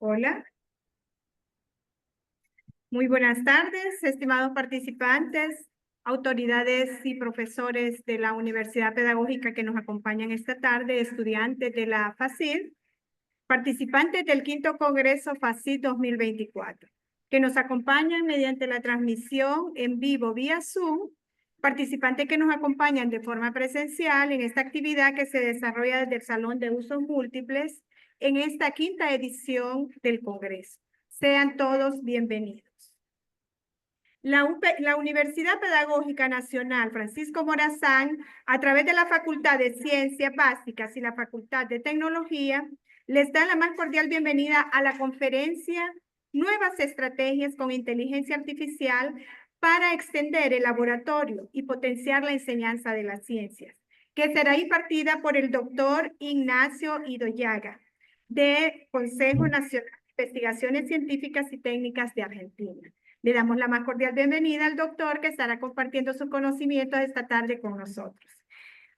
Hola, muy buenas tardes, estimados participantes, autoridades y profesores de la Universidad Pedagógica que nos acompañan esta tarde, estudiantes de la FACID, participantes del quinto Congreso FACID 2024, que nos acompañan mediante la transmisión en vivo vía Zoom, participantes que nos acompañan de forma presencial en esta actividad que se desarrolla desde el Salón de Usos Múltiples en esta quinta edición del Congreso. Sean todos bienvenidos. La Universidad Pedagógica Nacional Francisco Morazán, a través de la Facultad de Ciencias Básicas y la Facultad de Tecnología, les da la más cordial bienvenida a la conferencia Nuevas Estrategias con Inteligencia Artificial para extender el laboratorio y potenciar la enseñanza de las ciencias, que será impartida por el doctor Ignacio Idoyaga, del Consejo Nacional de Investigaciones Científicas y Técnicas de Argentina. Le damos la más cordial bienvenida al doctor que estará compartiendo sus conocimientos esta tarde con nosotros.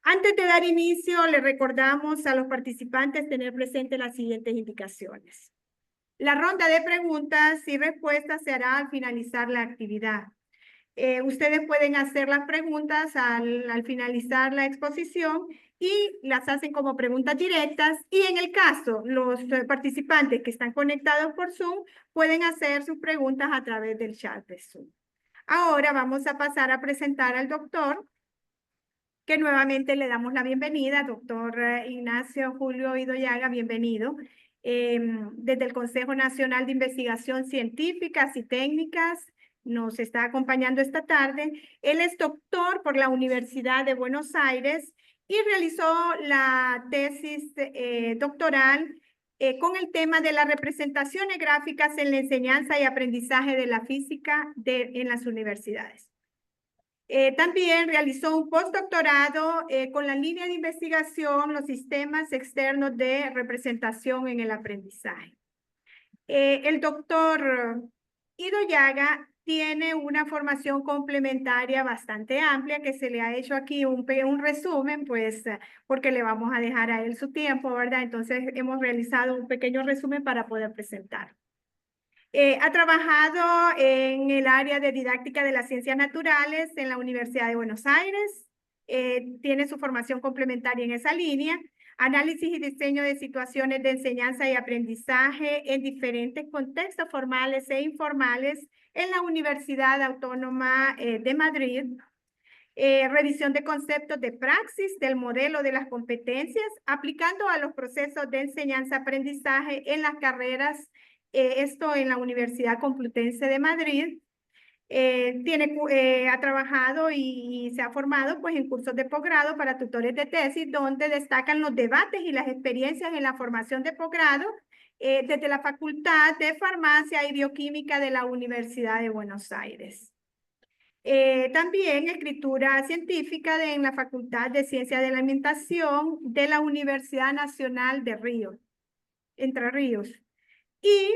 Antes de dar inicio, le recordamos a los participantes tener presente las siguientes indicaciones. La ronda de preguntas y respuestas se hará al finalizar la actividad. Ustedes pueden hacer las preguntas al finalizar la exposición y las hacen como preguntas directas, y en el caso los participantes que están conectados por Zoom pueden hacer sus preguntas a través del chat de Zoom. Ahora vamos a pasar a presentar al doctor, que nuevamente le damos la bienvenida, doctor Ignacio Julio Idoyaga, bienvenido. Desde el Consejo Nacional de Investigación Científicas y Técnicas, nos está acompañando esta tarde. Él es doctor por la Universidad de Buenos Aires y realizó la tesis doctoral con el tema de las representaciones gráficas en la enseñanza y aprendizaje de la física en las universidades. También realizó un postdoctorado con la línea de investigación los sistemas externos de representación en el aprendizaje. El doctor Idoyaga tiene una formación complementaria bastante amplia que se le ha hecho aquí un resumen, pues porque le vamos a dejar a él su tiempo, ¿verdad? Entonces hemos realizado un pequeño resumen para poder presentar. Ha trabajado en el área de didáctica de las ciencias naturales en la Universidad de Buenos Aires. Tiene su formación complementaria en esa línea. Análisis y diseño de situaciones de enseñanza y aprendizaje en diferentes contextos formales e informales en la Universidad Autónoma de Madrid. Revisión de conceptos de praxis del modelo de las competencias aplicando a los procesos de enseñanza-aprendizaje en las carreras, esto en la Universidad Complutense de Madrid. Ha trabajado y se ha formado pues, en cursos de posgrado para tutores de tesis, donde destacan los debates y las experiencias en la formación de posgrado desde la Facultad de Farmacia y Bioquímica de la Universidad de Buenos Aires. También escritura científica en la Facultad de Ciencias de la Alimentación de la Universidad Nacional de Entre Ríos. Y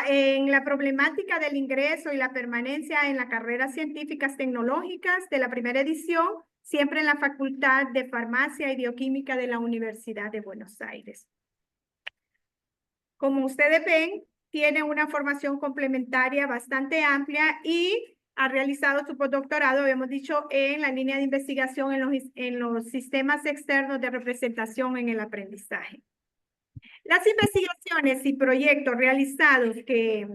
en la problemática del ingreso y la permanencia en las carreras científicas tecnológicas de la primera edición, siempre en la Facultad de Farmacia y Bioquímica de la Universidad de Buenos Aires. Como ustedes ven, tiene una formación complementaria bastante amplia y ha realizado su postdoctorado, habíamos dicho, en la línea de investigación en los sistemas externos de representación en el aprendizaje. Las investigaciones y proyectos realizados que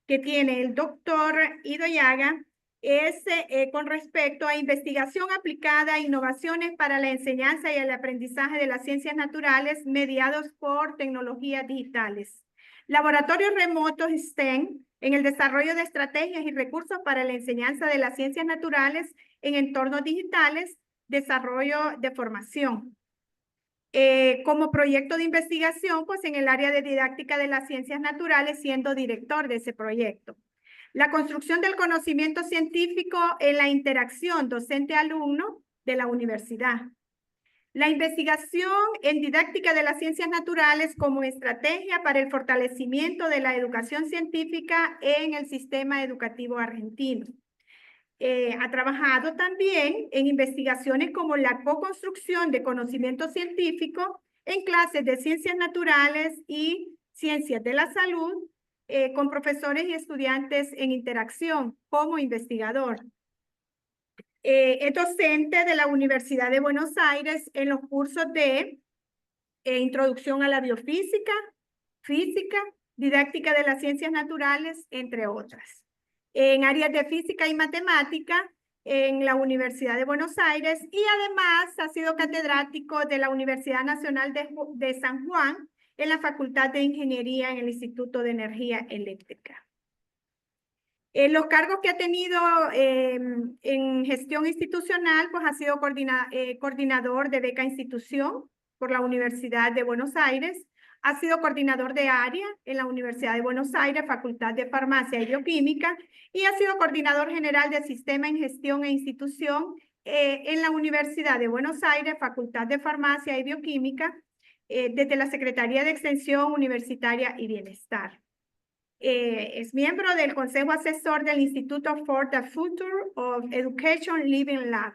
tiene el doctor Idoyaga es con respecto a investigación aplicada a innovaciones para la enseñanza y el aprendizaje de las ciencias naturales mediados por tecnologías digitales. Laboratorios remotos STEM en el desarrollo de estrategias y recursos para la enseñanza de las ciencias naturales en entornos digitales, desarrollo de formación. Como proyecto de investigación, pues en el área de didáctica de las ciencias naturales, siendo director de ese proyecto. La construcción del conocimiento científico en la interacción docente-alumno de la universidad. La investigación en didáctica de las ciencias naturales como estrategia para el fortalecimiento de la educación científica en el sistema educativo argentino. Ha trabajado también en investigaciones como la co-construcción de conocimiento científico en clases de ciencias naturales y Ciencias de la Salud, con profesores y estudiantes en interacción como investigador. Es docente de la Universidad de Buenos Aires en los cursos de Introducción a la Biofísica, Física, Didáctica de las Ciencias Naturales, entre otras. En áreas de Física y Matemática en la Universidad de Buenos Aires y además ha sido catedrático de la Universidad Nacional de San Juan en la Facultad de Ingeniería en el Instituto de Energía Eléctrica. Los cargos que ha tenido en gestión institucional, pues ha sido coordinador de beca institución por la Universidad de Buenos Aires, ha sido coordinador de área en la Universidad de Buenos Aires, Facultad de Farmacia y Bioquímica, y ha sido coordinador general de Sistema en Gestión e Institución en la Universidad de Buenos Aires, Facultad de Farmacia y Bioquímica, desde la Secretaría de Extensión Universitaria y Bienestar. Es miembro del Consejo Asesor del Instituto for the Future of Education Living Lab.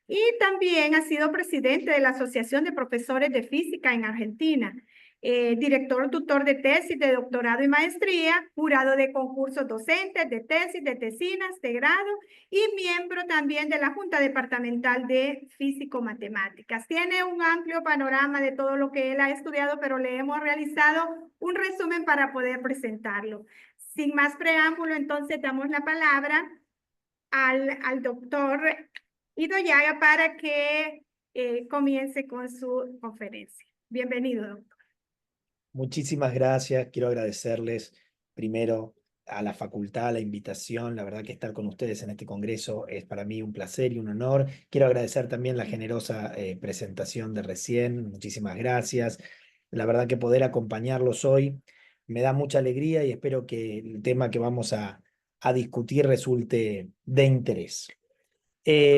Y también ha sido presidente de la Asociación de Profesores de Física en Argentina, director tutor de tesis de doctorado y maestría, jurado de concursos docentes, de tesis, de tesinas, de grado y miembro también de la Junta Departamental de Físico-Matemáticas. Tiene un amplio panorama de todo lo que él ha estudiado, pero le hemos realizado un resumen para poder presentarlo. Sin más preámbulo, entonces damos la palabra al doctor Ido Llaga para que comience con su conferencia. Bienvenido, doctor. Muchísimas gracias. Quiero agradecerles primero a la facultad la invitación. La verdad que estar con ustedes en este congreso es para mí un placer y un honor. Quiero agradecer también la generosa presentación de recién. Muchísimas gracias. La verdad que poder acompañarlos hoy me da mucha alegría y espero que el tema que vamos a discutir resulte de interés.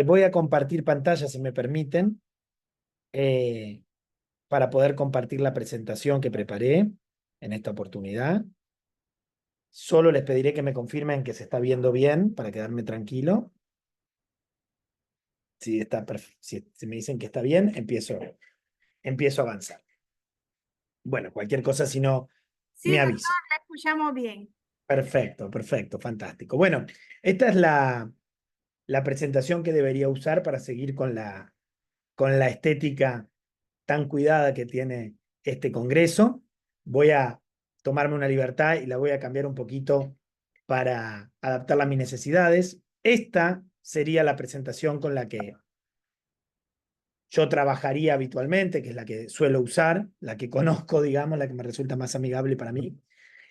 Voy a compartir pantalla, si me permiten, para poder compartir la presentación que preparé en esta oportunidad. Solo les pediré que me confirmen que se está viendo bien para quedarme tranquilo. Si me dicen que está bien, empiezo a avanzar. Bueno, cualquier cosa, si no, sí, me doctor, avisa. la escuchamos bien. Perfecto, fantástico. Bueno, esta es la presentación que debería usar para seguir con la estética tan cuidada que tiene este congreso. Voy a tomarme una libertad y la voy a cambiar un poquito para adaptarla a mis necesidades. Esta sería la presentación con la que yo trabajaría habitualmente, que es la que suelo usar, la que conozco, digamos, la que me resulta más amigable para mí.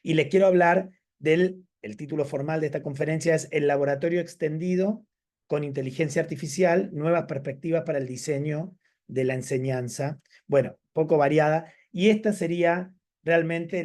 Y les quiero hablar el título formal de esta conferencia es El Laboratorio Extendido con Inteligencia Artificial, Nuevas Perspectivas para el Diseño de la Enseñanza. Bueno, poco variada. Y esta sería realmente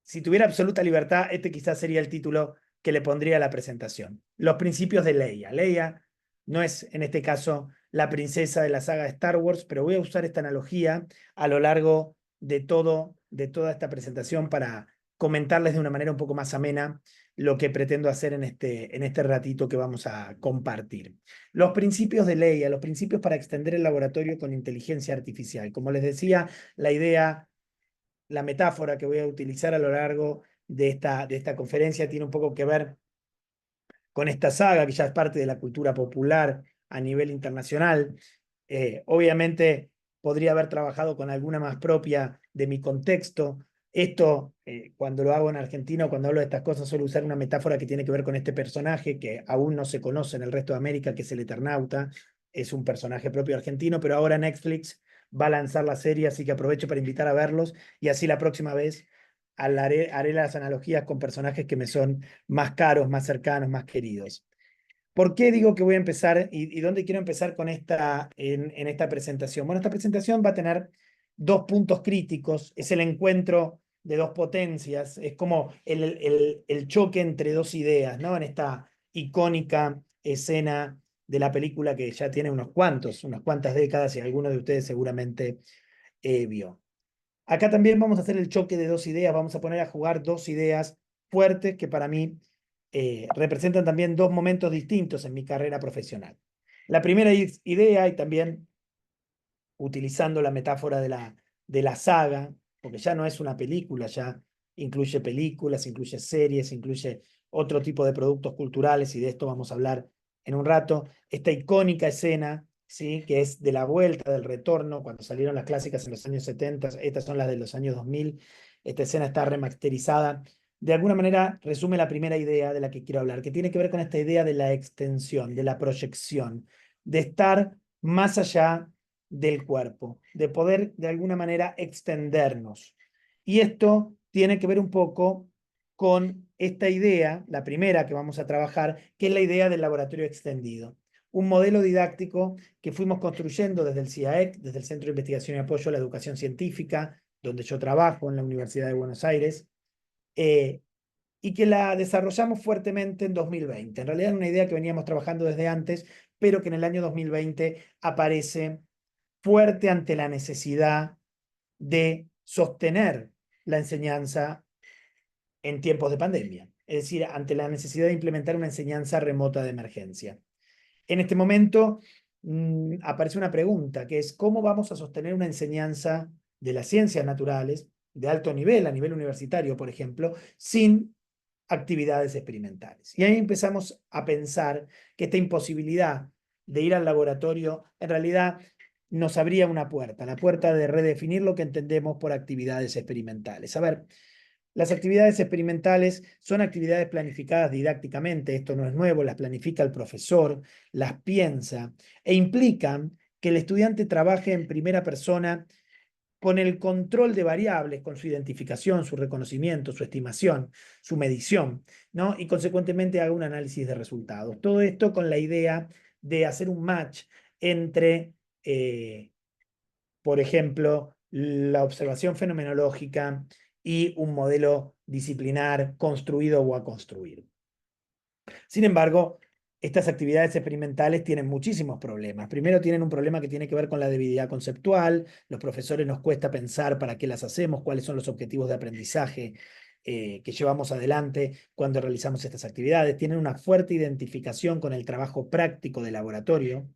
si tuviera absoluta libertad, este quizás sería el título que le pondría a la presentación. Los principios de Leia. Leia no es, en este caso, la princesa de la saga de Star Wars, pero voy a usar esta analogía a lo largo de toda esta presentación para comentarles de una manera un poco más amena lo que pretendo hacer en este ratito que vamos a compartir. Los principios de Leia, los principios para extender el laboratorio con inteligencia artificial. Como les decía, la metáfora que voy a utilizar a lo largo de esta conferencia tiene un poco que ver con esta saga, que ya es parte de la cultura popular a nivel internacional. Obviamente podría haber trabajado con alguna más propia de mi contexto. Esto, cuando lo hago en Argentina, cuando hablo de estas cosas, suelo usar una metáfora que tiene que ver con este personaje que aún no se conoce en el resto de América, que es el Eternauta. Es un personaje propio argentino, pero ahora Netflix va a lanzar la serie, así que aprovecho para invitar a verlos y así la próxima vez haré las analogías con personajes que me son más caros, más cercanos, más queridos. ¿Por qué digo que voy a empezar y dónde quiero empezar con en esta presentación? Bueno, esta presentación va a tener dos puntos críticos. Es el encuentro de dos potencias. Es como el choque entre dos ideas, ¿no? En esta icónica escena de la película que ya tiene unas cuantas décadas y alguno de ustedes seguramente vio. Acá también vamos a hacer el choque de dos ideas. Vamos a poner a jugar dos ideas fuertes que para mí representan también dos momentos distintos en mi carrera profesional. La primera idea, y también utilizando la metáfora de de la saga, porque ya no es una película, ya incluye películas, incluye series, incluye otro tipo de productos culturales, y de esto vamos a hablar en un rato. Esta icónica escena, ¿sí?, que es de la vuelta, del retorno, cuando salieron las clásicas en los años 70, estas son las de los años 2000. Esta escena está remasterizada. De alguna manera resume la primera idea de la que quiero hablar, que tiene que ver con esta idea de la extensión, de la proyección, de estar más allá del cuerpo, de poder de alguna manera extendernos. Y esto tiene que ver un poco con esta idea, la primera que vamos a trabajar, que es la idea del laboratorio extendido. Un modelo didáctico que fuimos construyendo desde el CIAEC, desde el Centro de Investigación y Apoyo a la Educación Científica, donde yo trabajo en la Universidad de Buenos Aires, y que la desarrollamos fuertemente en 2020. En realidad es una idea que veníamos trabajando desde antes, pero que en el año 2020 aparece fuerte ante la necesidad de sostener la enseñanza en tiempos de pandemia, es decir, ante la necesidad de implementar una enseñanza remota de emergencia. En este momento aparece una pregunta, que es ¿cómo vamos a sostener una enseñanza de las ciencias naturales de alto nivel, a nivel universitario, por ejemplo, sin actividades experimentales? Y ahí empezamos a pensar que esta imposibilidad de ir al laboratorio en realidad nos abría una puerta, la puerta de redefinir lo que entendemos por actividades experimentales. A ver, las actividades experimentales son actividades planificadas didácticamente, esto no es nuevo, las planifica el profesor, las piensa e implican que el estudiante trabaje en primera persona con el control de variables, con su identificación, su reconocimiento, su estimación, su medición, ¿no? Y consecuentemente haga un análisis de resultados. Todo esto con la idea de hacer un match entre, por ejemplo, la observación fenomenológica y un modelo disciplinar construido o a construir. Sin embargo, estas actividades experimentales tienen muchísimos problemas. Primero, tienen un problema que tiene que ver con la debilidad conceptual. Los profesores nos cuesta pensar para qué las hacemos, cuáles son los objetivos de aprendizaje que llevamos adelante cuando realizamos estas actividades. Tienen una fuerte identificación con el trabajo práctico de laboratorio,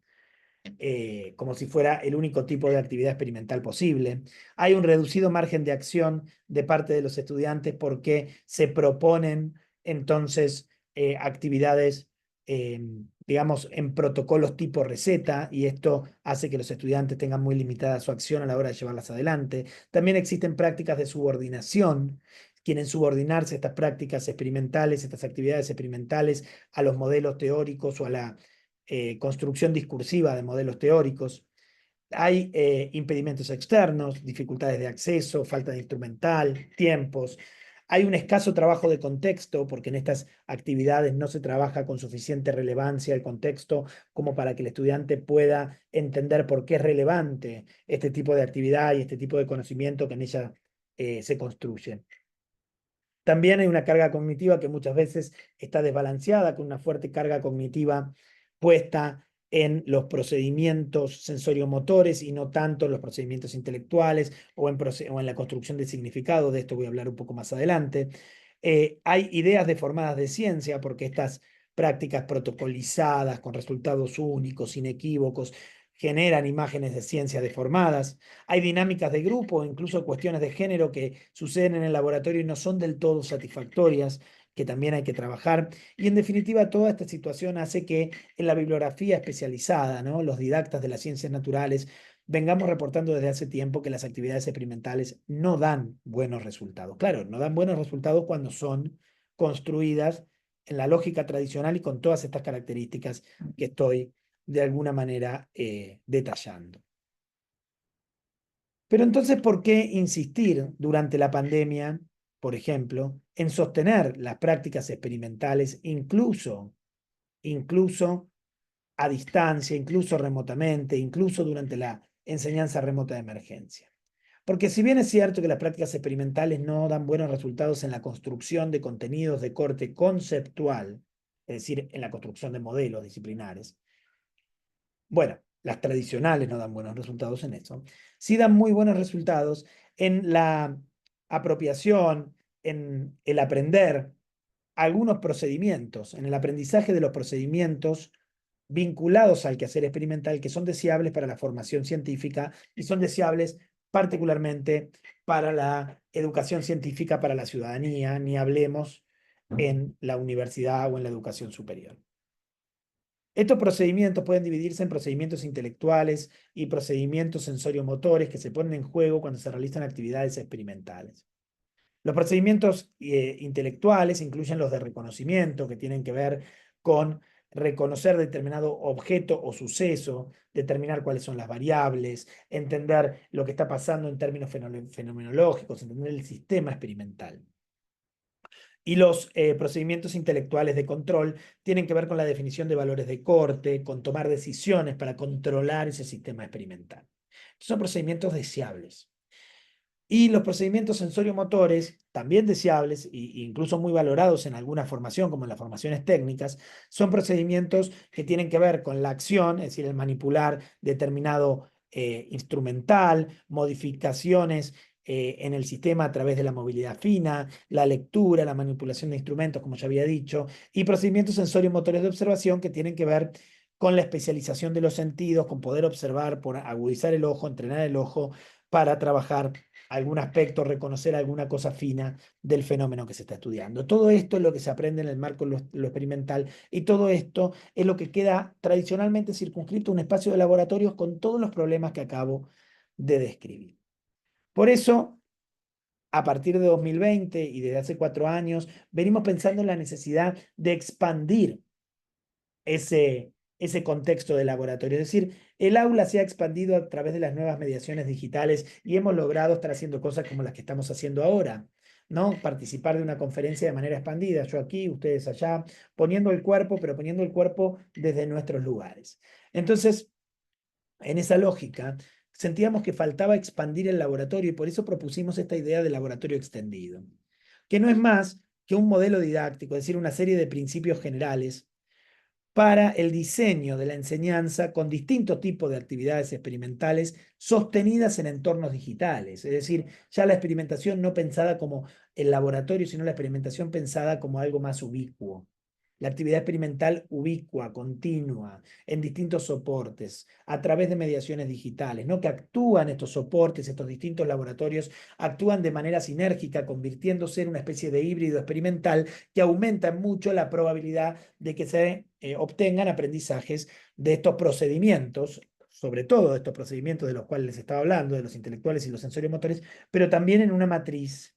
como si fuera el único tipo de actividad experimental posible. Hay un reducido margen de acción de parte de los estudiantes porque se proponen entonces actividades, digamos, en protocolos tipo receta, y esto hace que los estudiantes tengan muy limitada su acción a la hora de llevarlas adelante. También existen prácticas de subordinación. Quieren subordinarse estas prácticas experimentales, estas actividades experimentales, a los modelos teóricos o a la construcción discursiva de modelos teóricos. Hay impedimentos externos, dificultades de acceso, falta de instrumental, tiempos. Hay un escaso trabajo de contexto, porque en estas actividades no se trabaja con suficiente relevancia el contexto como para que el estudiante pueda entender por qué es relevante este tipo de actividad y este tipo de conocimiento que en ella se construye. También hay una carga cognitiva que muchas veces está desbalanceada, con una fuerte carga cognitiva puesta en los procedimientos sensoriomotores y no tanto en los procedimientos intelectuales o en la construcción de significado. De esto voy a hablar un poco más adelante. Hay ideas deformadas de ciencia, porque estas prácticas protocolizadas, con resultados únicos, inequívocos, generan imágenes de ciencia deformadas. Hay dinámicas de grupo, incluso cuestiones de género que suceden en el laboratorio y no son del todo satisfactorias, que también hay que trabajar. Y en definitiva, toda esta situación hace que en la bibliografía especializada, ¿no?, los didactas de las ciencias naturales, vengamos reportando desde hace tiempo que las actividades experimentales no dan buenos resultados. Claro, no dan buenos resultados cuando son construidas en la lógica tradicional y con todas estas características que estoy de alguna manera detallando. Pero entonces, ¿por qué insistir durante la pandemia, por ejemplo, en sostener las prácticas experimentales incluso a distancia, incluso remotamente, incluso durante la enseñanza remota de emergencia? Porque si bien es cierto que las prácticas experimentales no dan buenos resultados en la construcción de contenidos de corte conceptual, es decir, en la construcción de modelos disciplinares, bueno, las tradicionales no dan buenos resultados en eso, sí dan muy buenos resultados en la apropiación, en el aprender algunos procedimientos, en el aprendizaje de los procedimientos vinculados al quehacer experimental, que son deseables para la formación científica y son deseables particularmente para la educación científica para la ciudadanía, ni hablemos en la universidad o en la educación superior. Estos procedimientos pueden dividirse en procedimientos intelectuales y procedimientos sensorio-motores que se ponen en juego cuando se realizan actividades experimentales. Los procedimientos intelectuales incluyen los de reconocimiento, que tienen que ver con reconocer determinado objeto o suceso, determinar cuáles son las variables, entender lo que está pasando en términos fenomenológicos, entender el sistema experimental. Y los procedimientos intelectuales de control tienen que ver con la definición de valores de corte, con tomar decisiones para controlar ese sistema experimental. Estos son procedimientos deseables. Y los procedimientos sensorio-motores, también deseables e incluso muy valorados en alguna formación, como en las formaciones técnicas, son procedimientos que tienen que ver con la acción, es decir, el manipular determinado instrumental, modificaciones en el sistema a través de la movilidad fina, la lectura, la manipulación de instrumentos, como ya había dicho, y procedimientos sensorio-motores de observación que tienen que ver con la especialización de los sentidos, con poder observar, por agudizar el ojo, entrenar el ojo para trabajar algún aspecto, reconocer alguna cosa fina del fenómeno que se está estudiando. Todo esto es lo que se aprende en el marco de lo experimental y todo esto es lo que queda tradicionalmente circunscrito a un espacio de laboratorios con todos los problemas que acabo de describir. Por eso, a partir de 2020 y desde hace 4 años, venimos pensando en la necesidad de expandir ese contexto de laboratorio. Es decir, el aula se ha expandido a través de las nuevas mediaciones digitales y hemos logrado estar haciendo cosas como las que estamos haciendo ahora, ¿no? Participar de una conferencia de manera expandida, yo aquí, ustedes allá, poniendo el cuerpo, pero poniendo el cuerpo desde nuestros lugares. Entonces, en esa lógica, sentíamos que faltaba expandir el laboratorio y por eso propusimos esta idea de laboratorio extendido, que no es más que un modelo didáctico, es decir, una serie de principios generales para el diseño de la enseñanza con distintos tipos de actividades experimentales sostenidas en entornos digitales. Es decir, ya la experimentación no pensada como el laboratorio, sino la experimentación pensada como algo más ubicuo. La actividad experimental ubicua, continua, en distintos soportes, a través de mediaciones digitales, ¿no? Que actúan estos soportes, estos distintos laboratorios, actúan de manera sinérgica, convirtiéndose en una especie de híbrido experimental que aumenta mucho la probabilidad de que se obtengan aprendizajes de estos procedimientos, sobre todo de estos procedimientos de los cuales les estaba hablando, de los intelectuales y los sensoriomotores, pero también en una matriz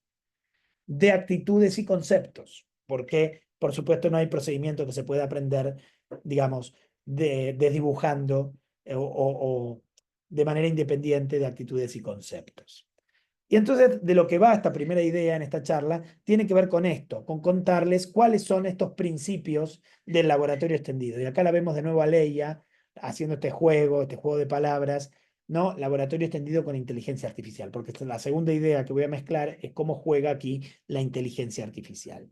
de actitudes y conceptos, porque por supuesto no hay procedimiento que se pueda aprender, digamos, dibujando o de manera independiente de actitudes y conceptos. Y entonces de lo que va esta primera idea en esta charla tiene que ver con esto, con contarles cuáles son estos principios del laboratorio extendido. Y acá la vemos de nuevo a Leia haciendo este juego de palabras, ¿no? Laboratorio extendido con inteligencia artificial, porque la segunda idea que voy a mezclar es cómo juega aquí la inteligencia artificial.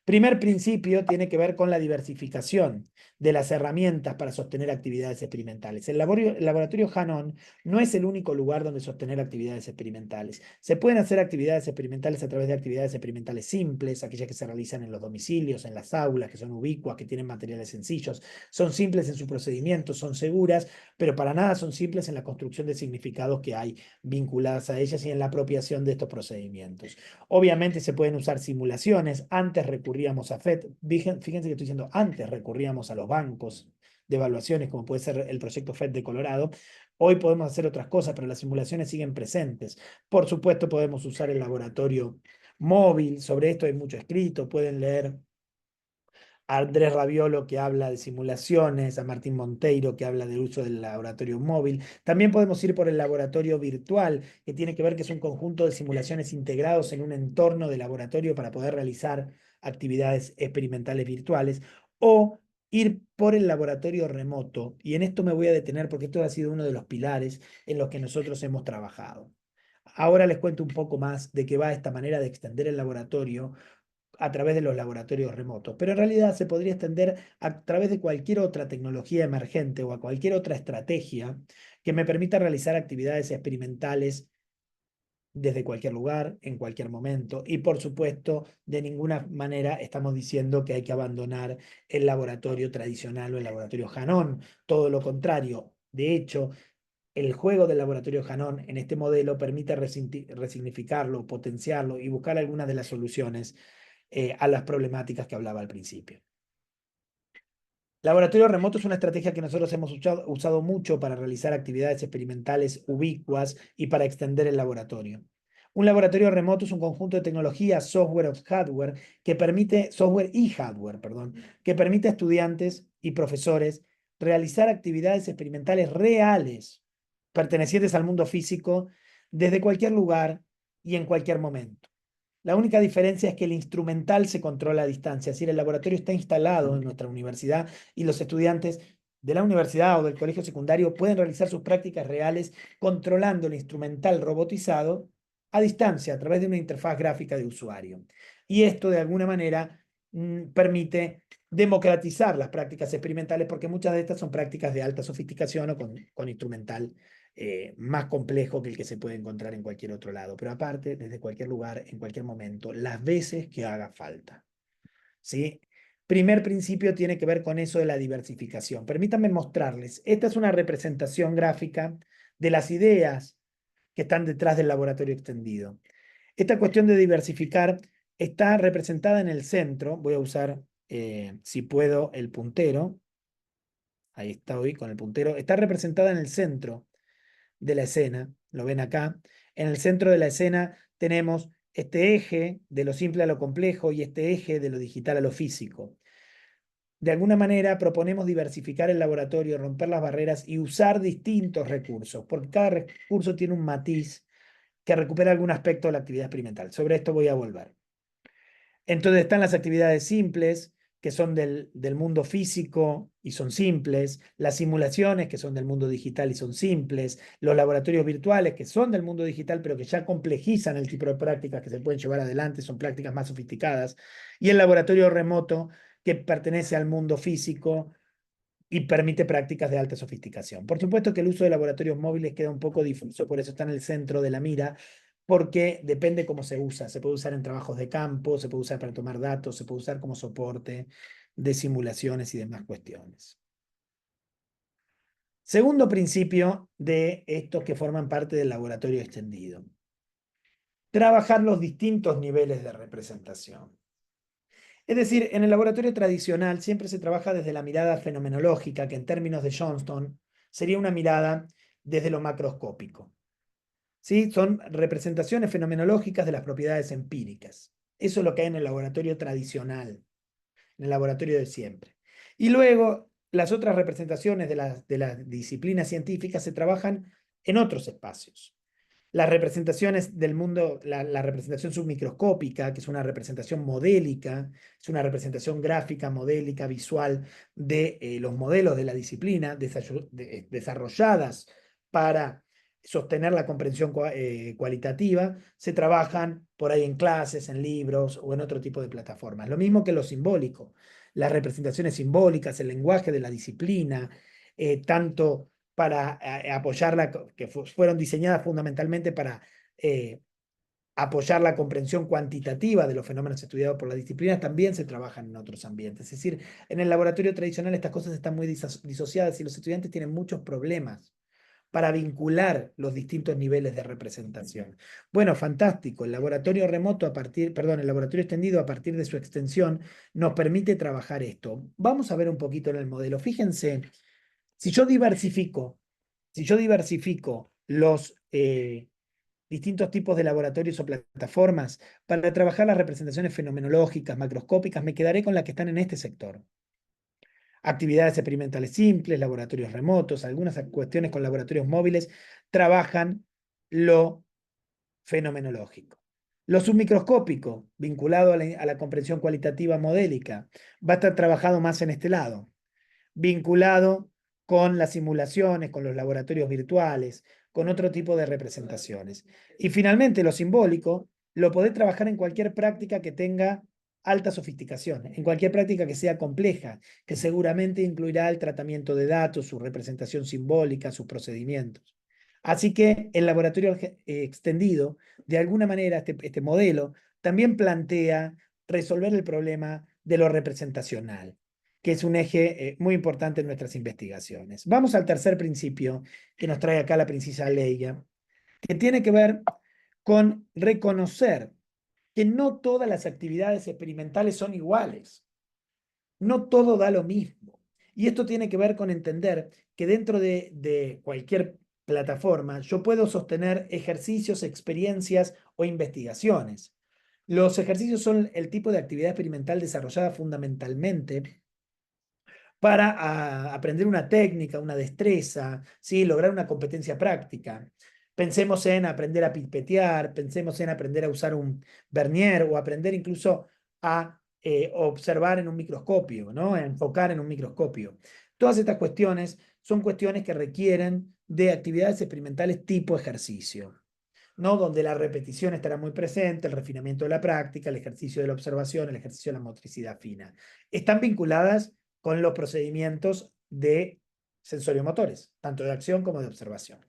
Primer principio tiene que ver con la diversificación de las herramientas para sostener actividades experimentales. El laboratorio Hanon no es el único lugar donde sostener actividades experimentales. Se pueden hacer actividades experimentales a través de actividades experimentales simples, aquellas que se realizan en los domicilios, en las aulas, que son ubicuas, que tienen materiales sencillos. Son simples en su procedimiento, son seguras, pero para nada son simples en la construcción de significados que hay vinculadas a ellas y en la apropiación de estos procedimientos. Obviamente se pueden usar simulaciones. Antes recurríamos a FET. Fíjense que estoy diciendo antes recurríamos a los bancos de evaluaciones, como puede ser el proyecto FET de Colorado. Hoy podemos hacer otras cosas, pero las simulaciones siguen presentes. Por supuesto, podemos usar el laboratorio móvil. Sobre esto hay mucho escrito. Pueden leer a Andrés Raviolo, que habla de simulaciones, a Martín Monteiro, que habla del uso del laboratorio móvil. También podemos ir por el laboratorio virtual, que tiene que ver que es un conjunto de simulaciones integrados en un entorno de laboratorio para poder realizar actividades experimentales virtuales, o ir por el laboratorio remoto. Y en esto me voy a detener porque esto ha sido uno de los pilares en los que nosotros hemos trabajado. Ahora les cuento un poco más de qué va esta manera de extender el laboratorio a través de los laboratorios remotos, pero en realidad se podría extender a través de cualquier otra tecnología emergente o a cualquier otra estrategia que me permita realizar actividades experimentales desde cualquier lugar, en cualquier momento. Y por supuesto, de ninguna manera estamos diciendo que hay que abandonar el laboratorio tradicional o el laboratorio Hanon, todo lo contrario. De hecho, el juego del laboratorio Hanon en este modelo permite resignificarlo, potenciarlo y buscar algunas de las soluciones a las problemáticas que hablaba al principio. Laboratorio remoto es una estrategia que nosotros hemos usado mucho para realizar actividades experimentales ubicuas y para extender el laboratorio. Un laboratorio remoto es un conjunto de tecnologías, software y hardware, que permite a estudiantes y profesores realizar actividades experimentales reales, pertenecientes al mundo físico, desde cualquier lugar y en cualquier momento. La única diferencia es que el instrumental se controla a distancia, es decir, el laboratorio está instalado en nuestra universidad y los estudiantes de la universidad o del colegio secundario pueden realizar sus prácticas reales controlando el instrumental robotizado a distancia a través de una interfaz gráfica de usuario. Y esto de alguna manera permite democratizar las prácticas experimentales porque muchas de estas son prácticas de alta sofisticación o con instrumental más complejo que el que se puede encontrar en cualquier otro lado, pero aparte, desde cualquier lugar, en cualquier momento, las veces que haga falta. ¿Sí? Primer principio tiene que ver con eso de la diversificación. Permítanme mostrarles. Esta es una representación gráfica de las ideas que están detrás del laboratorio extendido. Esta cuestión de diversificar está representada en el centro. Voy a usar, si puedo, el puntero. Ahí está hoy con el puntero. Está representada en el centro de la escena, lo ven acá. En el centro de la escena tenemos este eje de lo simple a lo complejo y este eje de lo digital a lo físico. De alguna manera proponemos diversificar el laboratorio, romper las barreras y usar distintos recursos, porque cada recurso tiene un matiz que recupera algún aspecto de la actividad experimental. Sobre esto voy a volver. Entonces están las actividades simples, que son del mundo físico y son simples, las simulaciones, que son del mundo digital y son simples, los laboratorios virtuales, que son del mundo digital, pero que ya complejizan el tipo de prácticas que se pueden llevar adelante, son prácticas más sofisticadas, y el laboratorio remoto, que pertenece al mundo físico y permite prácticas de alta sofisticación. Por supuesto que el uso de laboratorios móviles queda un poco difuso, por eso está en el centro de la mira, porque depende cómo se usa. Se puede usar en trabajos de campo, se puede usar para tomar datos, se puede usar como soporte de simulaciones y demás cuestiones. Segundo principio de estos que forman parte del laboratorio extendido. Trabajar los distintos niveles de representación. Es decir, en el laboratorio tradicional siempre se trabaja desde la mirada fenomenológica, que en términos de Johnston sería una mirada desde lo macroscópico. ¿Sí? Son representaciones fenomenológicas de las propiedades empíricas. Eso es lo que hay en el laboratorio tradicional, en el laboratorio de siempre. Y luego, las otras representaciones de las disciplinas científicas se trabajan en otros espacios. Las representaciones del mundo, la representación submicroscópica, que es una representación modélica, es una representación gráfica, modélica, visual de los modelos de la disciplina desarrolladas para sostener la comprensión cualitativa, se trabajan por ahí en clases, en libros o en otro tipo de plataformas. Lo mismo que lo simbólico, las representaciones simbólicas, el lenguaje de la disciplina, tanto para apoyarla, que fueron diseñadas fundamentalmente para apoyar la comprensión cuantitativa de los fenómenos estudiados por las disciplinas, también se trabajan en otros ambientes. Es decir, en el laboratorio tradicional estas cosas están muy disociadas y los estudiantes tienen muchos problemas para vincular los distintos niveles de representación. Bueno, fantástico. El laboratorio remoto el laboratorio extendido a partir de su extensión nos permite trabajar esto. Vamos a ver un poquito en el modelo. Fíjense, si yo diversifico los distintos tipos de laboratorios o plataformas para trabajar las representaciones fenomenológicas, macroscópicas, me quedaré con las que están en este sector. Actividades experimentales simples, laboratorios remotos, algunas cuestiones con laboratorios móviles trabajan lo fenomenológico. Lo submicroscópico, vinculado a la comprensión cualitativa modélica, va a estar trabajado más en este lado, vinculado con las simulaciones, con los laboratorios virtuales, con otro tipo de representaciones. Y finalmente, lo simbólico lo podés trabajar en cualquier práctica que tenga alta sofisticación, en cualquier práctica que sea compleja, que seguramente incluirá el tratamiento de datos, su representación simbólica, sus procedimientos. Así que el laboratorio extendido, de alguna manera, este modelo también plantea resolver el problema de lo representacional. que es un eje muy importante en nuestras investigaciones. Vamos al tercer principio que nos trae acá la princesa Leia, que tiene que ver con reconocer que no todas las actividades experimentales son iguales. No todo da lo mismo. Y esto tiene que ver con entender que dentro de cualquier plataforma yo puedo sostener ejercicios, experiencias o investigaciones. Los ejercicios son el tipo de actividad experimental desarrollada fundamentalmente para aprender una técnica, una destreza, ¿sí? Lograr una competencia práctica. Pensemos en aprender a pipetear, pensemos en aprender a usar un vernier o aprender incluso a observar en un microscopio, ¿no? A enfocar en un microscopio. Todas estas cuestiones son cuestiones que requieren de actividades experimentales tipo ejercicio, ¿no? Donde la repetición estará muy presente, el refinamiento de la práctica, el ejercicio de la observación, el ejercicio de la motricidad fina. Están vinculadas con los procedimientos de sensoriomotores, tanto de acción como de observación.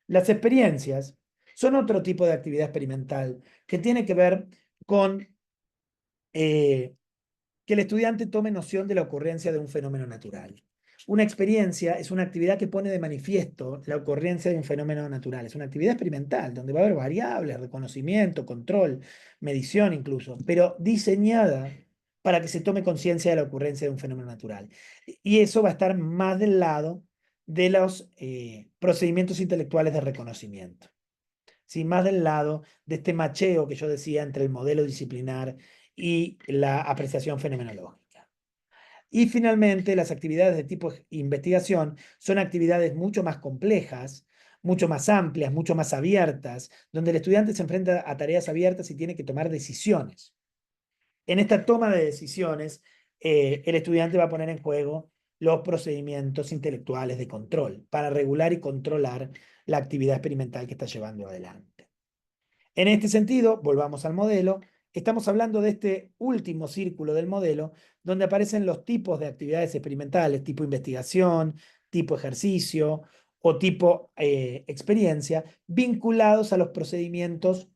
Las experiencias son otro tipo de actividad experimental que tiene que ver con que el estudiante tome noción de la ocurrencia de un fenómeno natural. Una experiencia es una actividad que pone de manifiesto la ocurrencia de un fenómeno natural. Es una actividad experimental donde va a haber variables, reconocimiento, control, medición incluso, pero diseñada para que se tome conciencia de la ocurrencia de un fenómeno natural. Y eso va a estar más del lado de los procedimientos intelectuales de reconocimiento. ¿Sí? Más del lado de este macheo que yo decía entre el modelo disciplinar y la apreciación fenomenológica. Y finalmente, las actividades de tipo investigación son actividades mucho más complejas, mucho más amplias, mucho más abiertas, donde el estudiante se enfrenta a tareas abiertas y tiene que tomar decisiones. En esta toma de decisiones, el estudiante va a poner en juego los procedimientos intelectuales de control para regular y controlar la actividad experimental que está llevando adelante. En este sentido, volvamos al modelo, estamos hablando de este último círculo del modelo, donde aparecen los tipos de actividades experimentales, tipo investigación, tipo ejercicio o tipo experiencia, vinculados a los procedimientos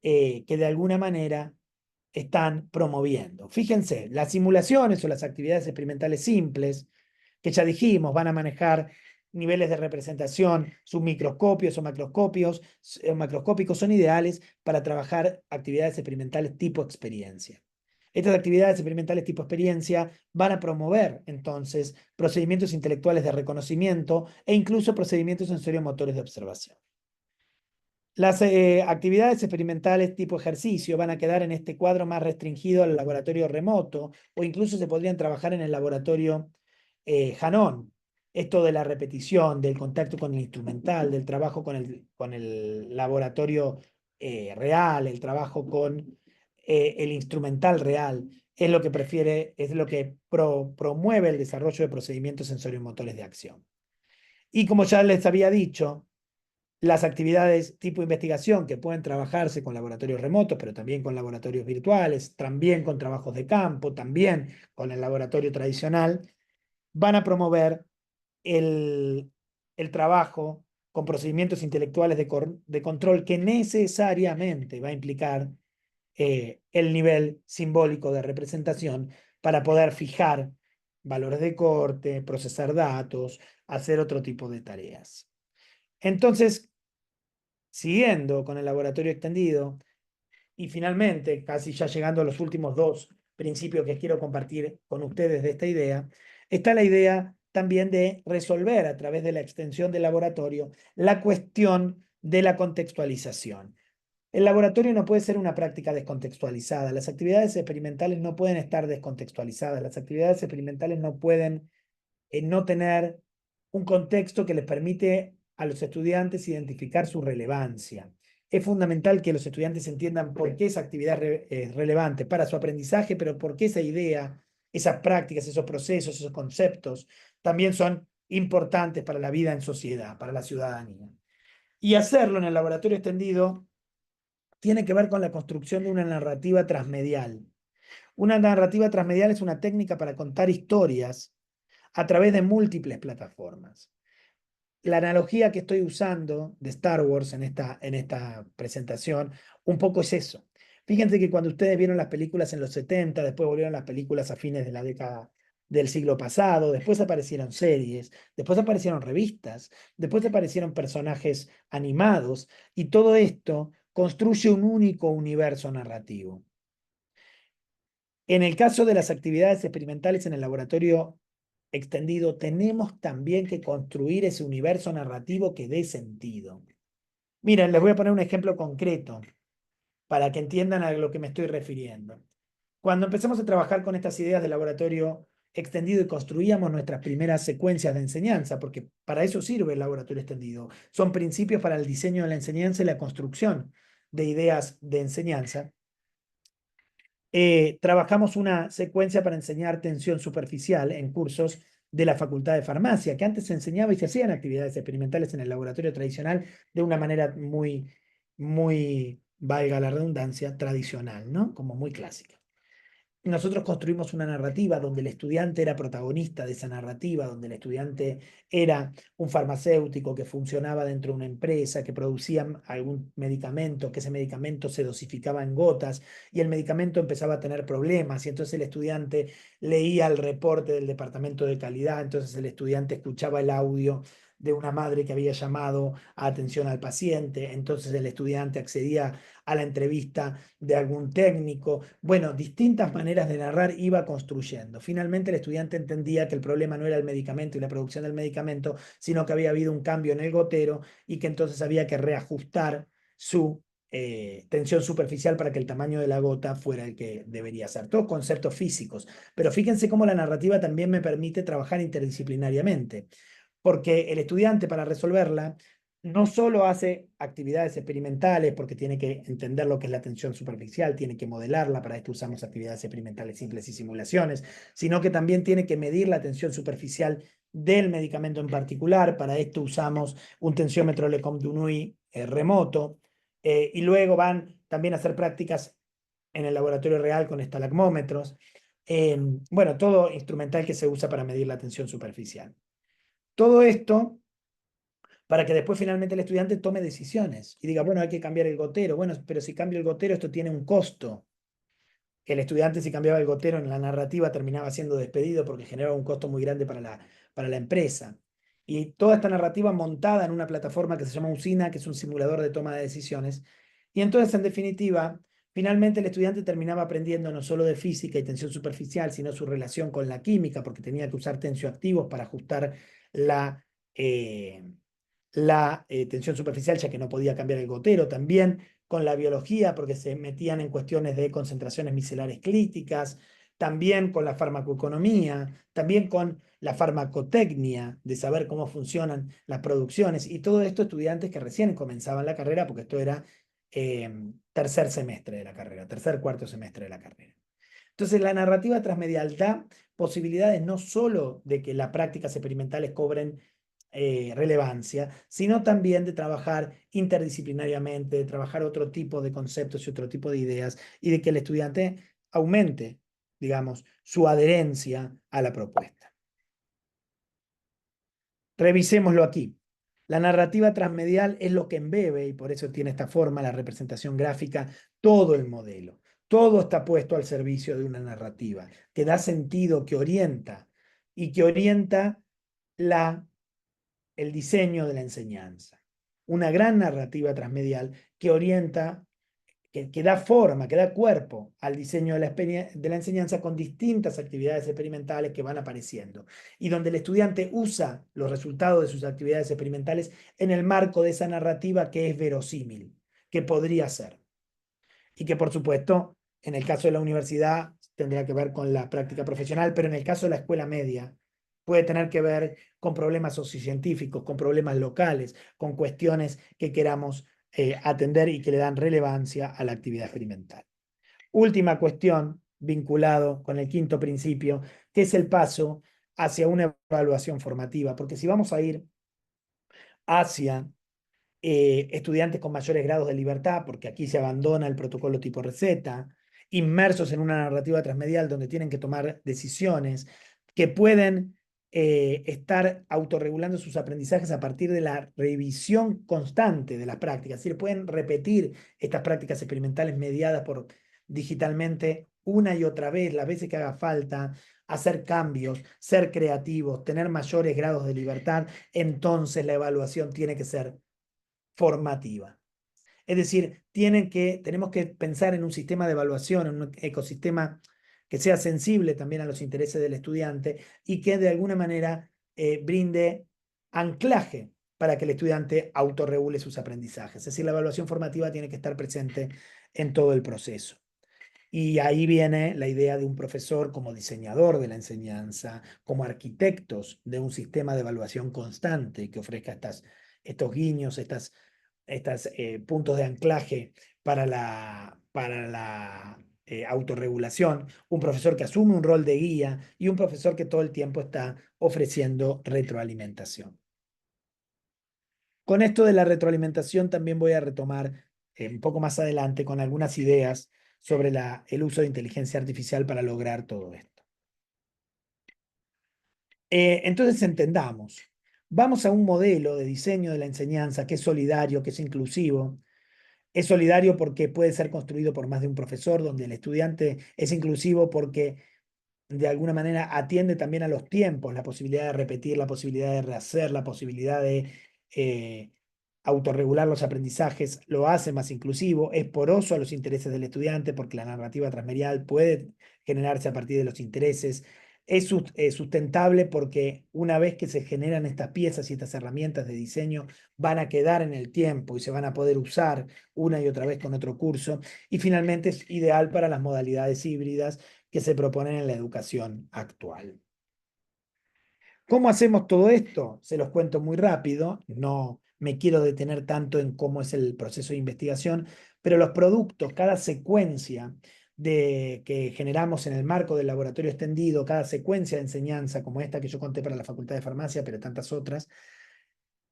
que de alguna manera están promoviendo. Fíjense, las simulaciones o las actividades experimentales simples, que ya dijimos, van a manejar niveles de representación submicroscopios o macroscópicos, son ideales para trabajar actividades experimentales tipo experiencia. Estas actividades experimentales tipo experiencia van a promover entonces procedimientos intelectuales de reconocimiento e incluso procedimientos sensoriomotores de observación. Las actividades experimentales tipo ejercicio van a quedar en este cuadro más restringido al laboratorio remoto o incluso se podrían trabajar en el laboratorio Hanón. Esto de la repetición, del contacto con el instrumental, del trabajo con el laboratorio real, el trabajo con el instrumental real, es lo que es lo que promueve el desarrollo de procedimientos sensoriomotores de acción. Y como ya les había dicho, las actividades tipo investigación que pueden trabajarse con laboratorios remotos, pero también con laboratorios virtuales, también con trabajos de campo, también con el laboratorio tradicional, van a promover el trabajo con procedimientos intelectuales de control que necesariamente va a implicar el nivel simbólico de representación para poder fijar valores de corte, procesar datos, hacer otro tipo de tareas. Entonces, siguiendo con el laboratorio extendido y finalmente, casi ya llegando a los últimos dos principios que quiero compartir con ustedes de esta idea, está la idea también de resolver a través de la extensión del laboratorio la cuestión de la contextualización. El laboratorio no puede ser una práctica descontextualizada. Las actividades experimentales no pueden estar descontextualizadas. Las actividades experimentales no pueden no tener un contexto que les permite a los estudiantes identificar su relevancia. Es fundamental que los estudiantes entiendan por qué esa actividad es relevante para su aprendizaje, pero por qué esa idea, esas prácticas, esos procesos, esos conceptos también son importantes para la vida en sociedad, para la ciudadanía. Y hacerlo en el laboratorio extendido tiene que ver con la construcción de una narrativa transmedial. Una narrativa transmedial es una técnica para contar historias a través de múltiples plataformas. La analogía que estoy usando de Star Wars en esta presentación, un poco es eso. Fíjense que cuando ustedes vieron las películas en los 70, después volvieron las películas a fines de la década del siglo pasado, después aparecieron series, después aparecieron revistas, después aparecieron personajes animados, y todo esto construye un único universo narrativo. En el caso de las actividades experimentales en el laboratorio extendido, tenemos también que construir ese universo narrativo que dé sentido. Miren, les voy a poner un ejemplo concreto para que entiendan a lo que me estoy refiriendo. Cuando empezamos a trabajar con estas ideas de laboratorio extendido y construíamos nuestras primeras secuencias de enseñanza, porque para eso sirve el laboratorio extendido, son principios para el diseño de la enseñanza y la construcción de ideas de enseñanza. Trabajamos una secuencia para enseñar tensión superficial en cursos de la Facultad de Farmacia, que antes se enseñaba y se hacían actividades experimentales en el laboratorio tradicional de una manera muy, valga la redundancia, tradicional, ¿no? Como muy clásica. Nosotros construimos una narrativa donde el estudiante era protagonista de esa narrativa, donde el estudiante era un farmacéutico que funcionaba dentro de una empresa, que producía algún medicamento, que ese medicamento se dosificaba en gotas y el medicamento empezaba a tener problemas y entonces el estudiante leía el reporte del departamento de calidad, entonces el estudiante escuchaba el audio de una madre que había llamado a atención al paciente, entonces el estudiante accedía a la entrevista de algún técnico. Bueno, distintas maneras de narrar iba construyendo. Finalmente el estudiante entendía que el problema no era el medicamento y la producción del medicamento, sino que había habido un cambio en el gotero y que entonces había que reajustar su tensión superficial para que el tamaño de la gota fuera el que debería ser. Todos conceptos físicos. Pero fíjense cómo la narrativa también me permite trabajar interdisciplinariamente, porque el estudiante para resolverla no solo hace actividades experimentales porque tiene que entender lo que es la tensión superficial, tiene que modelarla, para esto usamos actividades experimentales simples y simulaciones, sino que también tiene que medir la tensión superficial del medicamento en particular, para esto usamos un tensiómetro Lecomte-Dunois remoto, y luego van también a hacer prácticas en el laboratorio real con estalagmómetros, bueno, todo instrumental que se usa para medir la tensión superficial. Todo esto para que después finalmente el estudiante tome decisiones y diga, bueno, hay que cambiar el gotero. Bueno, pero si cambio el gotero, esto tiene un costo. El estudiante, si cambiaba el gotero en la narrativa, terminaba siendo despedido porque generaba un costo muy grande para la empresa. Y toda esta narrativa montada en una plataforma que se llama Usina, que es un simulador de toma de decisiones. Y entonces, en definitiva, finalmente el estudiante terminaba aprendiendo no solo de física y tensión superficial, sino su relación con la química, porque tenía que usar tensioactivos para ajustar la tensión superficial, ya que no podía cambiar el gotero, también con la biología, porque se metían en cuestiones de concentraciones micelares críticas, también con la farmacoeconomía, también con la farmacotecnia, de saber cómo funcionan las producciones, y todo esto estudiantes que recién comenzaban la carrera, porque esto era tercer semestre de la carrera, tercer, cuarto semestre de la carrera. Entonces, la narrativa transmedial da posibilidades no solo de que las prácticas experimentales cobren relevancia, sino también de trabajar interdisciplinariamente, de trabajar otro tipo de conceptos y otro tipo de ideas, y de que el estudiante aumente, digamos, su adherencia a la propuesta. Revisémoslo aquí. La narrativa transmedial es lo que embebe, y por eso tiene esta forma, la representación gráfica, todo el modelo. Todo está puesto al servicio de una narrativa que da sentido, que orienta, y que orienta el diseño de la enseñanza. Una gran narrativa transmedial que orienta, que da forma, que da cuerpo al diseño de la enseñanza con distintas actividades experimentales que van apareciendo y donde el estudiante usa los resultados de sus actividades experimentales en el marco de esa narrativa que es verosímil, que podría ser. Y que, por supuesto, en el caso de la universidad tendría que ver con la práctica profesional, pero en el caso de la escuela media puede tener que ver con problemas sociocientíficos, con problemas locales, con cuestiones que queramos atender y que le dan relevancia a la actividad experimental. Última cuestión, vinculado con el quinto principio, que es el paso hacia una evaluación formativa, porque si vamos a ir hacia estudiantes con mayores grados de libertad, porque aquí se abandona el protocolo tipo receta, inmersos en una narrativa transmedial donde tienen que tomar decisiones, que pueden estar autorregulando sus aprendizajes a partir de la revisión constante de las prácticas, es decir, pueden repetir estas prácticas experimentales mediadas por digitalmente una y otra vez, las veces que haga falta, hacer cambios, ser creativos, tener mayores grados de libertad, entonces la evaluación tiene que ser formativa. Es decir, tenemos que pensar en un sistema de evaluación, en un ecosistema que sea sensible también a los intereses del estudiante y que de alguna manera brinde anclaje para que el estudiante autorregule sus aprendizajes. Es decir, la evaluación formativa tiene que estar presente en todo el proceso. Y ahí viene la idea de un profesor como diseñador de la enseñanza, como arquitectos de un sistema de evaluación constante que ofrezca estos guiños, estos puntos de anclaje para la autorregulación, un profesor que asume un rol de guía y un profesor que todo el tiempo está ofreciendo retroalimentación. Con esto de la retroalimentación también voy a retomar un poco más adelante con algunas ideas sobre el uso de inteligencia artificial para lograr todo esto. Entonces entendamos, vamos a un modelo de diseño de la enseñanza que es solidario, que es inclusivo. Es solidario porque puede ser construido por más de un profesor, donde el estudiante es inclusivo porque de alguna manera atiende también a los tiempos, la posibilidad de repetir, la posibilidad de rehacer, la posibilidad de autorregular los aprendizajes, lo hace más inclusivo, es poroso a los intereses del estudiante porque la narrativa transmedial puede generarse a partir de los intereses, es sustentable porque una vez que se generan estas piezas y estas herramientas de diseño, van a quedar en el tiempo y se van a poder usar una y otra vez con otro curso, y finalmente es ideal para las modalidades híbridas que se proponen en la educación actual. ¿Cómo hacemos todo esto? Se los cuento muy rápido, no me quiero detener tanto en cómo es el proceso de investigación, pero los productos, cada secuencia que generamos en el marco del laboratorio extendido, cada secuencia de enseñanza como esta que yo conté para la Facultad de Farmacia, pero tantas otras,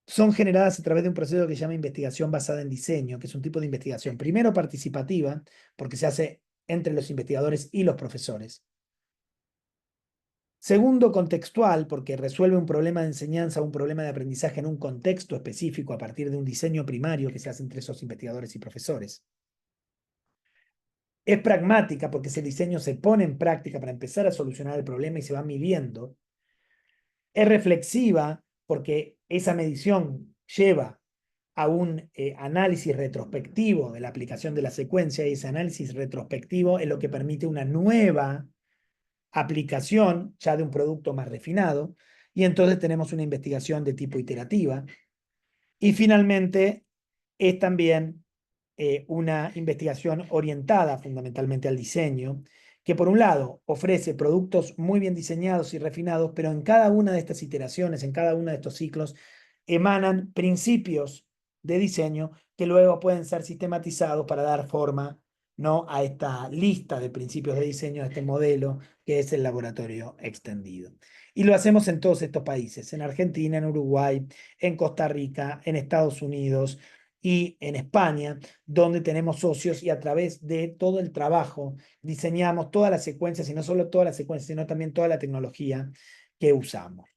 son generadas a través de un proceso que se llama investigación basada en diseño, que es un tipo de investigación, primero participativa, porque se hace entre los investigadores y los profesores. Segundo, contextual, porque resuelve un problema de enseñanza o un problema de aprendizaje en un contexto específico a partir de un diseño primario que se hace entre esos investigadores y profesores. Es pragmática porque ese diseño se pone en práctica para empezar a solucionar el problema y se va midiendo. Es reflexiva porque esa medición lleva a un análisis retrospectivo de la aplicación de la secuencia, y ese análisis retrospectivo es lo que permite una nueva aplicación ya de un producto más refinado, y entonces tenemos una investigación de tipo iterativa. Y finalmente es también una investigación orientada fundamentalmente al diseño, que por un lado ofrece productos muy bien diseñados y refinados, pero en cada una de estas iteraciones, en cada uno de estos ciclos, emanan principios de diseño que luego pueden ser sistematizados para dar forma, ¿no?, a esta lista de principios de diseño, a este modelo que es el laboratorio extendido. Y lo hacemos en todos estos países, en Argentina, en Uruguay, en Costa Rica, en Estados Unidos y en España, donde tenemos socios, y a través de todo el trabajo diseñamos todas las secuencias, y no solo todas las secuencias, sino también toda la tecnología que usamos.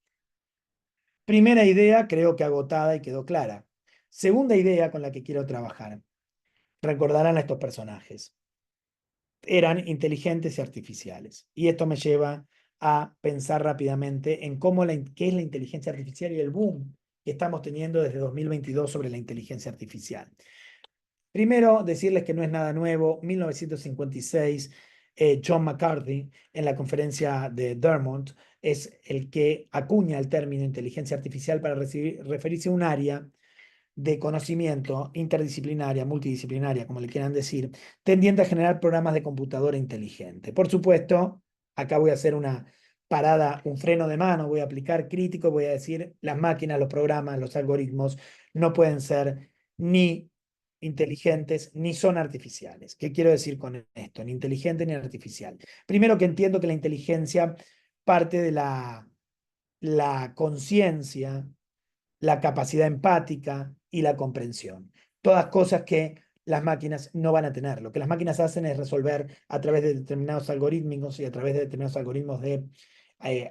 Primera idea, creo que agotada y quedó clara. Segunda idea con la que quiero trabajar. Recordarán a estos personajes. Eran inteligentes y artificiales. Y esto me lleva a pensar rápidamente en qué es la inteligencia artificial y el boom que estamos teniendo desde 2022 sobre la inteligencia artificial. Primero, decirles que no es nada nuevo. 1956, John McCarthy, en la conferencia de Dartmouth, es el que acuña el término inteligencia artificial para referirse a un área de conocimiento interdisciplinaria, multidisciplinaria, como le quieran decir, tendiente a generar programas de computadora inteligente. Por supuesto, acá voy a hacer una parada, un freno de mano, voy a aplicar crítico, voy a decir, las máquinas, los programas, los algoritmos no pueden ser ni inteligentes ni son artificiales. ¿Qué quiero decir con esto? Ni inteligente ni artificial. Primero, que entiendo que la inteligencia parte de la conciencia, la capacidad empática y la comprensión. Todas cosas que las máquinas no van a tener. Lo que las máquinas hacen es resolver a través de determinados algoritmos y a través de determinados algoritmos de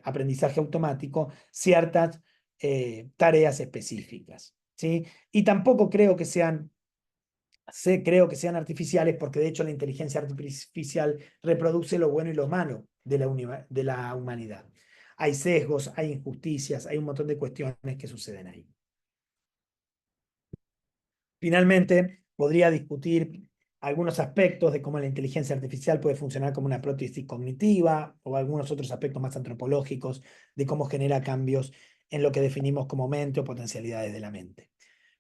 aprendizaje automático ciertas tareas específicas, ¿sí? Y tampoco creo que sean creo que sean artificiales porque de hecho la inteligencia artificial reproduce lo bueno y lo malo de la humanidad. Hay sesgos, hay injusticias, hay un montón de cuestiones que suceden ahí. Finalmente, podría discutir algunos aspectos de cómo la inteligencia artificial puede funcionar como una prótesis cognitiva o algunos otros aspectos más antropológicos de cómo genera cambios en lo que definimos como mente o potencialidades de la mente.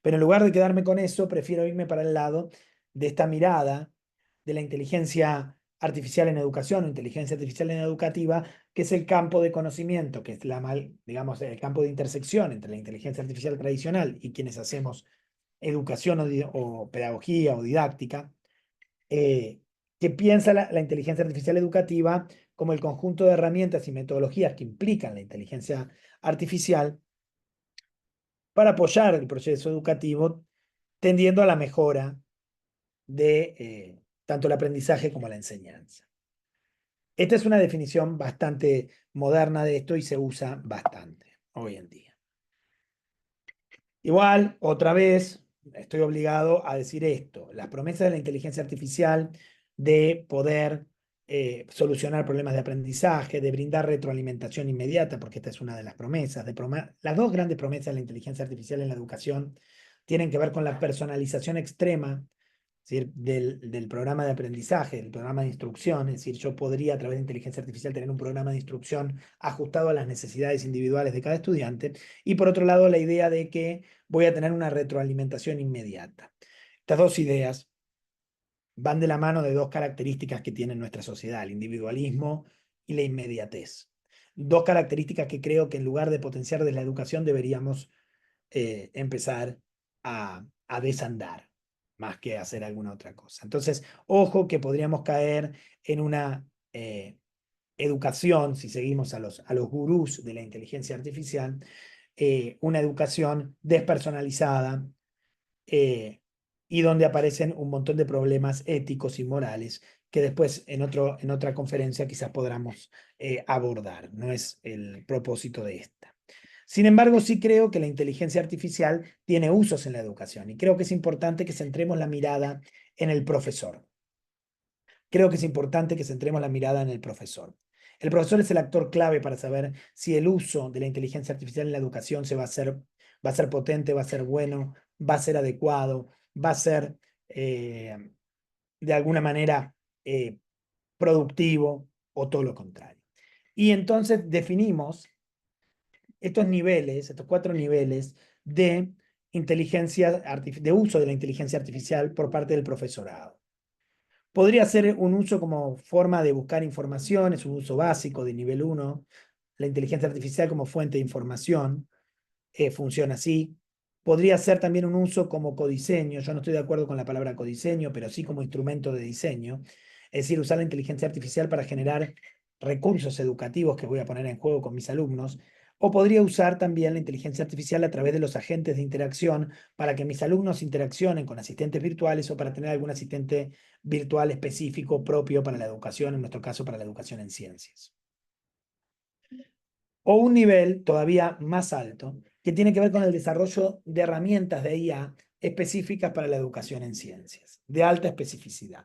Pero en lugar de quedarme con eso, prefiero irme para el lado de esta mirada de la inteligencia artificial en educación o inteligencia artificial en educativa, que es el campo de conocimiento, que es digamos, el campo de intersección entre la inteligencia artificial tradicional y quienes hacemos educación o pedagogía o didáctica, que piensa la inteligencia artificial educativa como el conjunto de herramientas y metodologías que implican la inteligencia artificial para apoyar el proceso educativo tendiendo a la mejora de tanto el aprendizaje como la enseñanza. Esta es una definición bastante moderna de esto y se usa bastante hoy en día. Igual, otra vez, estoy obligado a decir esto. Las promesas de la inteligencia artificial de poder solucionar problemas de aprendizaje, de brindar retroalimentación inmediata, porque esta es una de las promesas. Las dos grandes promesas de la inteligencia artificial en la educación tienen que ver con la personalización extrema, es decir, del programa de aprendizaje, del programa de instrucción. Es decir, yo podría a través de inteligencia artificial tener un programa de instrucción ajustado a las necesidades individuales de cada estudiante. Y por otro lado, la idea de que voy a tener una retroalimentación inmediata. Estas dos ideas van de la mano de dos características que tiene nuestra sociedad, el individualismo y la inmediatez. Dos características que creo que en lugar de potenciar desde la educación deberíamos empezar a desandar más que hacer alguna otra cosa. Entonces, ojo que podríamos caer en una educación, si seguimos a los gurús de la inteligencia artificial, una educación despersonalizada y donde aparecen un montón de problemas éticos y morales que después en otra conferencia quizás podamos abordar. No es el propósito de esta. Sin embargo, sí creo que la inteligencia artificial tiene usos en la educación y creo que es importante que centremos la mirada en el profesor. Creo que es importante que centremos la mirada en el profesor. El profesor es el actor clave para saber si el uso de la inteligencia artificial en la educación va a ser potente, va a ser bueno, va a ser adecuado, va a ser de alguna manera productivo o todo lo contrario. Y entonces definimos estos niveles, estos 4 niveles de de uso de la inteligencia artificial por parte del profesorado. Podría ser un uso como forma de buscar información, es un uso básico de nivel 1. La inteligencia artificial como fuente de información funciona así. Podría ser también un uso como codiseño. Yo no estoy de acuerdo con la palabra codiseño, pero sí como instrumento de diseño. Es decir, usar la inteligencia artificial para generar recursos educativos que voy a poner en juego con mis alumnos. O podría usar también la inteligencia artificial a través de los agentes de interacción para que mis alumnos interaccionen con asistentes virtuales o para tener algún asistente virtual específico propio para la educación, en nuestro caso para la educación en ciencias. O un nivel todavía más alto que tiene que ver con el desarrollo de herramientas de IA específicas para la educación en ciencias, de alta especificidad.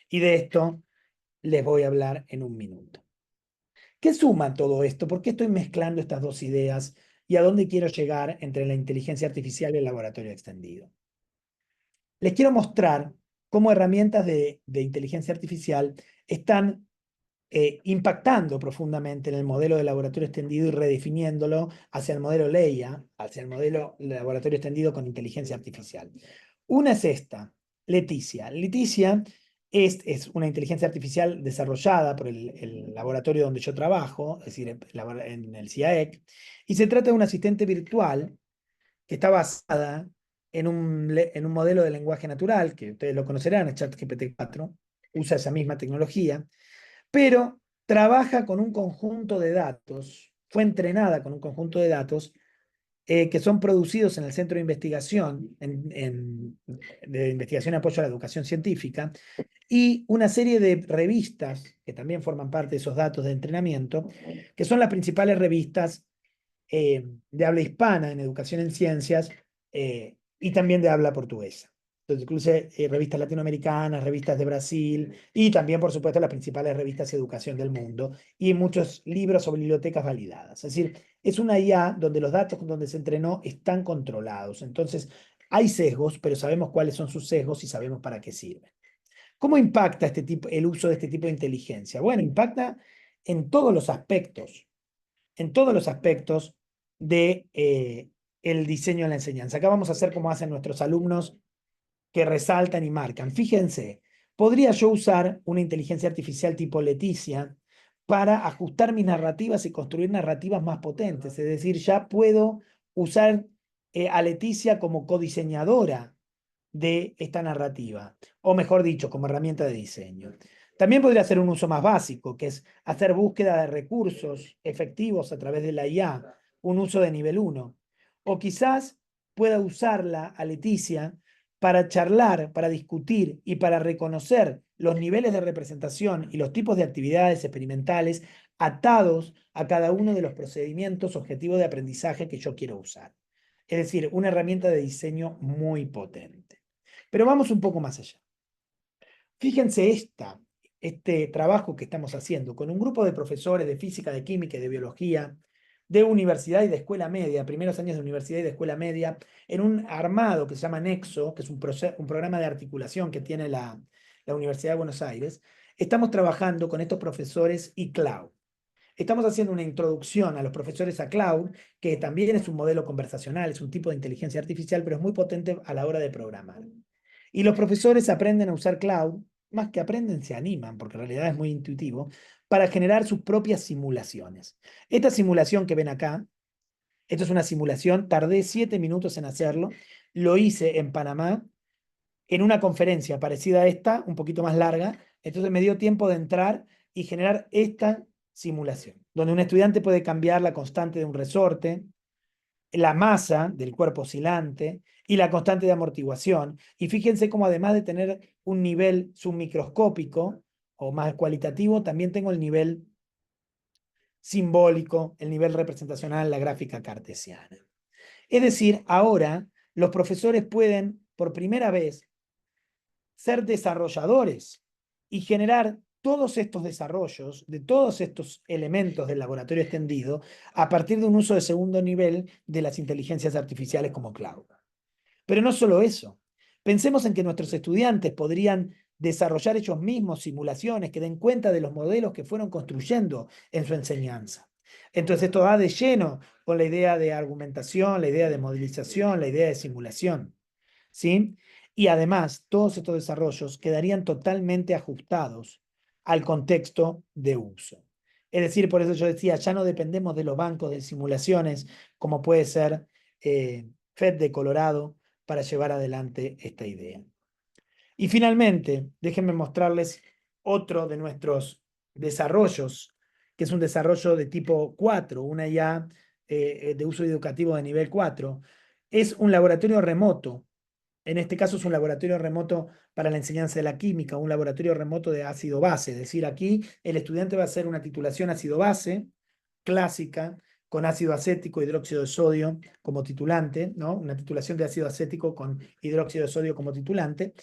Y de esto les voy a hablar en un minuto. ¿Qué suma todo esto? ¿Por qué estoy mezclando estas dos ideas? ¿Y a dónde quiero llegar entre la inteligencia artificial y el laboratorio extendido? Les quiero mostrar cómo herramientas de inteligencia artificial están impactando profundamente en el modelo de laboratorio extendido y redefiniéndolo hacia el modelo LEIA, hacia el modelo de laboratorio extendido con inteligencia artificial. Una es esta, Leticia. Leticia es una inteligencia artificial desarrollada por el laboratorio donde yo trabajo, es decir, en el CIAEC, y se trata de un asistente virtual que está basada en un modelo de lenguaje natural, que ustedes lo conocerán, es ChatGPT-4, usa esa misma tecnología, pero trabaja con un conjunto de datos, fue entrenada con un conjunto de datos que son producidos en el Centro de Investigación, de Investigación y Apoyo a la Educación Científica, y una serie de revistas que también forman parte de esos datos de entrenamiento, que son las principales revistas de habla hispana en educación en ciencias y también de habla portuguesa. Entonces, incluye revistas latinoamericanas, revistas de Brasil y también, por supuesto, las principales revistas de educación del mundo y muchos libros sobre bibliotecas validadas. Es decir, es una IA donde los datos donde se entrenó están controlados. Entonces, hay sesgos, pero sabemos cuáles son sus sesgos y sabemos para qué sirven. ¿Cómo impacta el uso de este tipo de inteligencia? Bueno, impacta en todos los aspectos de el diseño de la enseñanza. Acá vamos a hacer como hacen nuestros alumnos que resaltan y marcan. Fíjense, podría yo usar una inteligencia artificial tipo Leticia para ajustar mis narrativas y construir narrativas más potentes. Es decir, ya puedo usar a Leticia como codiseñadora de esta narrativa, o mejor dicho, como herramienta de diseño. También podría ser un uso más básico, que es hacer búsqueda de recursos efectivos a través de la IA, un uso de nivel 1. O quizás pueda usarla a Leticia para charlar, para discutir y para reconocer los niveles de representación y los tipos de actividades experimentales atados a cada uno de los procedimientos objetivos de aprendizaje que yo quiero usar. Es decir, una herramienta de diseño muy potente. Pero vamos un poco más allá. Fíjense este trabajo que estamos haciendo con un grupo de profesores de física, de química y de biología, de universidad y de escuela media, primeros años de universidad y de escuela media, en un armado que se llama Nexo, que es un programa de articulación que tiene la Universidad de Buenos Aires. Estamos trabajando con estos profesores y Cloud. Estamos haciendo una introducción a los profesores a Cloud, que también es un modelo conversacional, es un tipo de inteligencia artificial, pero es muy potente a la hora de programar. Y los profesores aprenden a usar Cloud, más que aprenden, se animan, porque en realidad es muy intuitivo, para generar sus propias simulaciones. Esta simulación que ven acá, esto es una simulación, tardé 7 minutos en hacerlo, lo hice en Panamá, en una conferencia parecida a esta, un poquito más larga, entonces me dio tiempo de entrar y generar esta simulación, donde un estudiante puede cambiar la constante de un resorte, la masa del cuerpo oscilante y la constante de amortiguación. Y fíjense cómo además de tener un nivel submicroscópico o más cualitativo, también tengo el nivel simbólico, el nivel representacional, la gráfica cartesiana. Es decir, ahora los profesores pueden, por primera vez, ser desarrolladores y generar todos estos desarrollos de todos estos elementos del laboratorio extendido a partir de un uso de segundo nivel de las inteligencias artificiales como Cloud. Pero no solo eso. Pensemos en que nuestros estudiantes podrían desarrollar ellos mismos simulaciones que den cuenta de los modelos que fueron construyendo en su enseñanza. Entonces esto va de lleno con la idea de argumentación, la idea de modelización, la idea de simulación. ¿Sí? Y además, todos estos desarrollos quedarían totalmente ajustados al contexto de uso. Es decir, por eso yo decía, ya no dependemos de los bancos de simulaciones, como puede ser FED de Colorado, para llevar adelante esta idea. Y finalmente, déjenme mostrarles otro de nuestros desarrollos, que es un desarrollo de tipo 4, una IA de uso educativo de nivel 4. Es un laboratorio remoto. En este caso es un laboratorio remoto para la enseñanza de la química, un laboratorio remoto de ácido-base. Es decir, aquí el estudiante va a hacer una titulación ácido-base clásica con ácido acético, hidróxido de sodio como titulante, ¿no? Una titulación de ácido acético con hidróxido de sodio como titulante,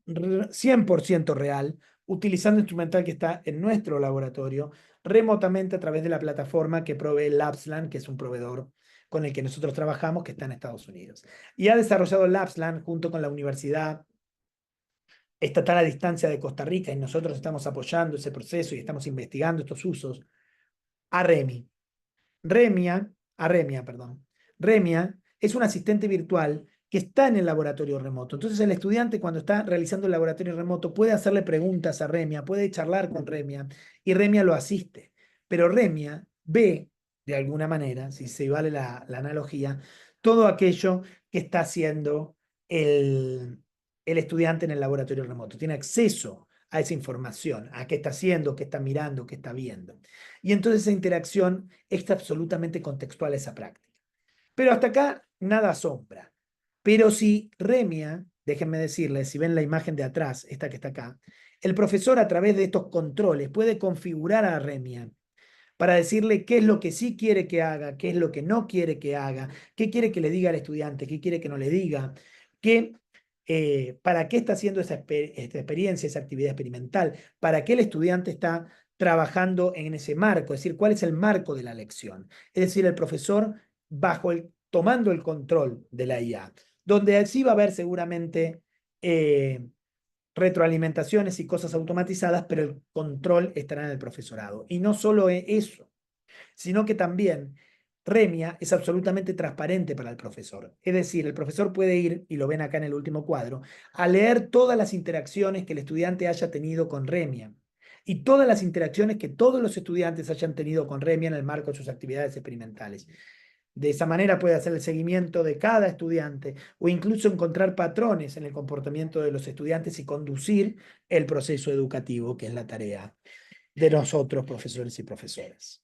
100% real, utilizando instrumental que está en nuestro laboratorio, remotamente a través de la plataforma que provee Labsland, que es un proveedor con el que nosotros trabajamos, que está en Estados Unidos. Y ha desarrollado Labsland junto con la Universidad Estatal a Distancia de Costa Rica, y nosotros estamos apoyando ese proceso y estamos investigando estos usos, a Remia, perdón. Remia es un asistente virtual que está en el laboratorio remoto. Entonces el estudiante cuando está realizando el laboratorio remoto puede hacerle preguntas a Remia, puede charlar con Remia y Remia lo asiste. Pero Remia ve, de alguna manera, si se vale la analogía, todo aquello que está haciendo el estudiante en el laboratorio remoto. Tiene acceso a esa información, a qué está haciendo, qué está mirando, qué está viendo. Y entonces esa interacción es absolutamente contextual a esa práctica. Pero hasta acá nada asombra. Pero si Remia, déjenme decirles, si ven la imagen de atrás, esta que está acá, el profesor a través de estos controles puede configurar a Remia para decirle qué es lo que sí quiere que haga, qué es lo que no quiere que haga, qué quiere que le diga al estudiante, qué quiere que no le diga, qué para qué está haciendo esta experiencia, esa actividad experimental, para qué el estudiante está trabajando en ese marco, es decir, cuál es el marco de la lección. Es decir, el profesor tomando el control de la IA, donde sí va a haber seguramente retroalimentaciones y cosas automatizadas, pero el control estará en el profesorado. Y no solo eso, sino que también Remia es absolutamente transparente para el profesor. Es decir, el profesor puede ir, y lo ven acá en el último cuadro, a leer todas las interacciones que el estudiante haya tenido con Remia y todas las interacciones que todos los estudiantes hayan tenido con Remia en el marco de sus actividades experimentales. De esa manera puede hacer el seguimiento de cada estudiante o incluso encontrar patrones en el comportamiento de los estudiantes y conducir el proceso educativo, que es la tarea de nosotros, profesores y profesoras.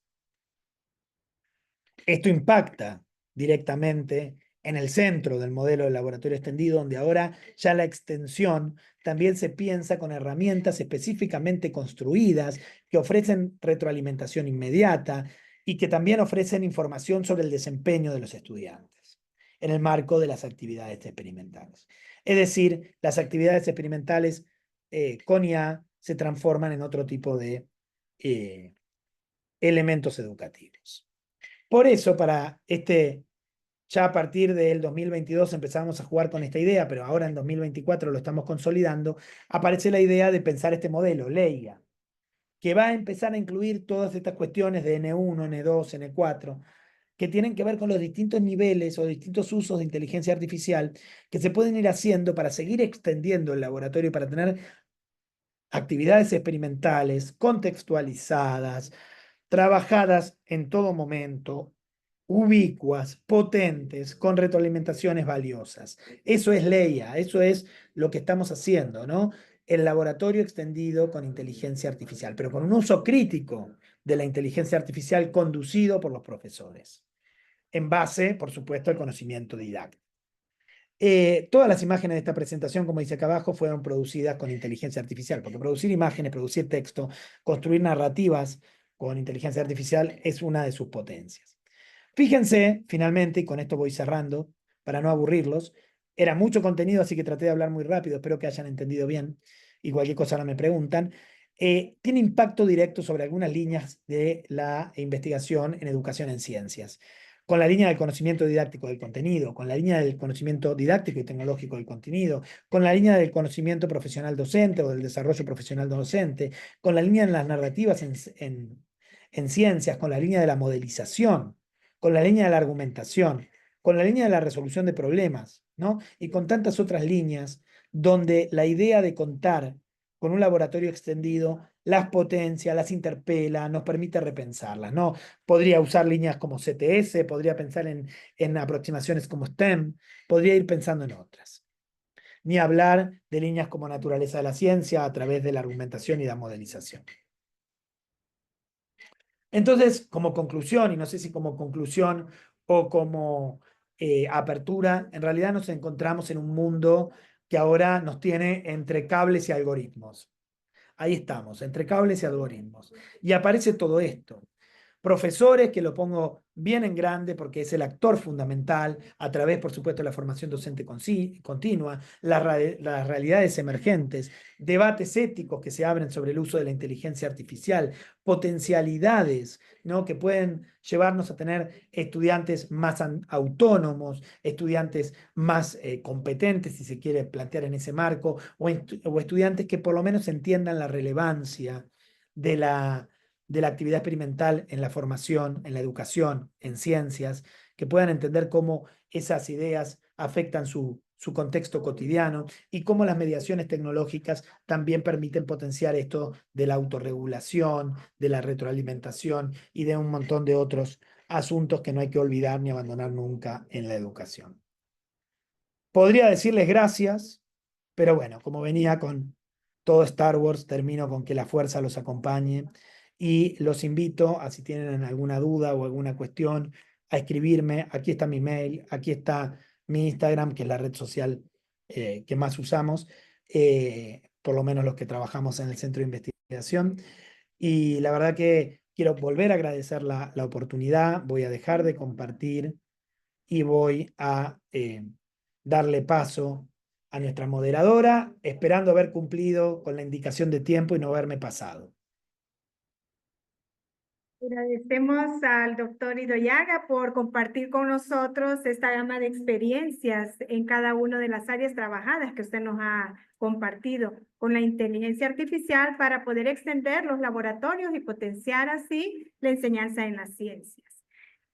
Esto impacta directamente en el centro del modelo de laboratorio extendido, donde ahora ya la extensión también se piensa con herramientas específicamente construidas que ofrecen retroalimentación inmediata y que también ofrecen información sobre el desempeño de los estudiantes en el marco de las actividades experimentales. Es decir, las actividades experimentales con IA se transforman en otro tipo de elementos educativos. Por eso, ya a partir del 2022 empezamos a jugar con esta idea, pero ahora en 2024 lo estamos consolidando, aparece la idea de pensar este modelo, LEIA, que va a empezar a incluir todas estas cuestiones de N1, N2, N4, que tienen que ver con los distintos niveles o distintos usos de inteligencia artificial que se pueden ir haciendo para seguir extendiendo el laboratorio y para tener actividades experimentales, contextualizadas, trabajadas en todo momento, ubicuas, potentes, con retroalimentaciones valiosas. Eso es LEIA, eso es lo que estamos haciendo, ¿no? El laboratorio extendido con inteligencia artificial, pero con un uso crítico de la inteligencia artificial conducido por los profesores, en base, por supuesto, al conocimiento didáctico. Todas las imágenes de esta presentación, como dice acá abajo, fueron producidas con inteligencia artificial, porque producir imágenes, producir texto, construir narrativas con inteligencia artificial es una de sus potencias. Fíjense, finalmente, y con esto voy cerrando, para no aburrirlos, era mucho contenido, así que traté de hablar muy rápido, espero que hayan entendido bien, y cualquier cosa ahora me preguntan. Tiene impacto directo sobre algunas líneas de la investigación en educación en ciencias, con la línea del conocimiento didáctico del contenido, con la línea del conocimiento didáctico y tecnológico del contenido, con la línea del conocimiento profesional docente o del desarrollo profesional docente, con la línea de las narrativas en ciencias, con la línea de la modelización, con la línea de la argumentación, con la línea de la resolución de problemas, ¿no? Y con tantas otras líneas donde la idea de contar con un laboratorio extendido las potencia, las interpela, nos permite repensarlas, ¿no? Podría usar líneas como CTS, podría pensar en aproximaciones como STEM, podría ir pensando en otras. Ni hablar de líneas como naturaleza de la ciencia a través de la argumentación y la modelización. Entonces, como conclusión, y no sé si como conclusión o como apertura, en realidad nos encontramos en un mundo que ahora nos tiene entre cables y algoritmos. Ahí estamos, entre cables y algoritmos. Y aparece todo esto. Profesores, que lo pongo bien en grande porque es el actor fundamental a través, por supuesto, de la formación docente continua, las realidades emergentes, debates éticos que se abren sobre el uso de la inteligencia artificial, potencialidades, ¿no? Que pueden llevarnos a tener estudiantes más autónomos, estudiantes más competentes, si se quiere plantear en ese marco, o estudiantes que por lo menos entiendan la relevancia de la actividad experimental en la formación, en la educación, en ciencias, que puedan entender cómo esas ideas afectan su contexto cotidiano y cómo las mediaciones tecnológicas también permiten potenciar esto de la autorregulación, de la retroalimentación y de un montón de otros asuntos que no hay que olvidar ni abandonar nunca en la educación. Podría decirles gracias, pero bueno, como venía con todo Star Wars, termino con que la fuerza los acompañe y los invito a, si tienen alguna duda o alguna cuestión, a escribirme. Aquí está mi mail, aquí está mi Instagram, que es la red social que más usamos, por lo menos los que trabajamos en el centro de investigación. Y la verdad que quiero volver a agradecer la oportunidad. Voy a dejar de compartir y voy a darle paso a nuestra moderadora, esperando haber cumplido con la indicación de tiempo y no haberme pasado. Agradecemos al doctor Idoyaga por compartir con nosotros esta gama de experiencias en cada una de las áreas trabajadas que usted nos ha compartido con la inteligencia artificial para poder extender los laboratorios y potenciar así la enseñanza en las ciencias.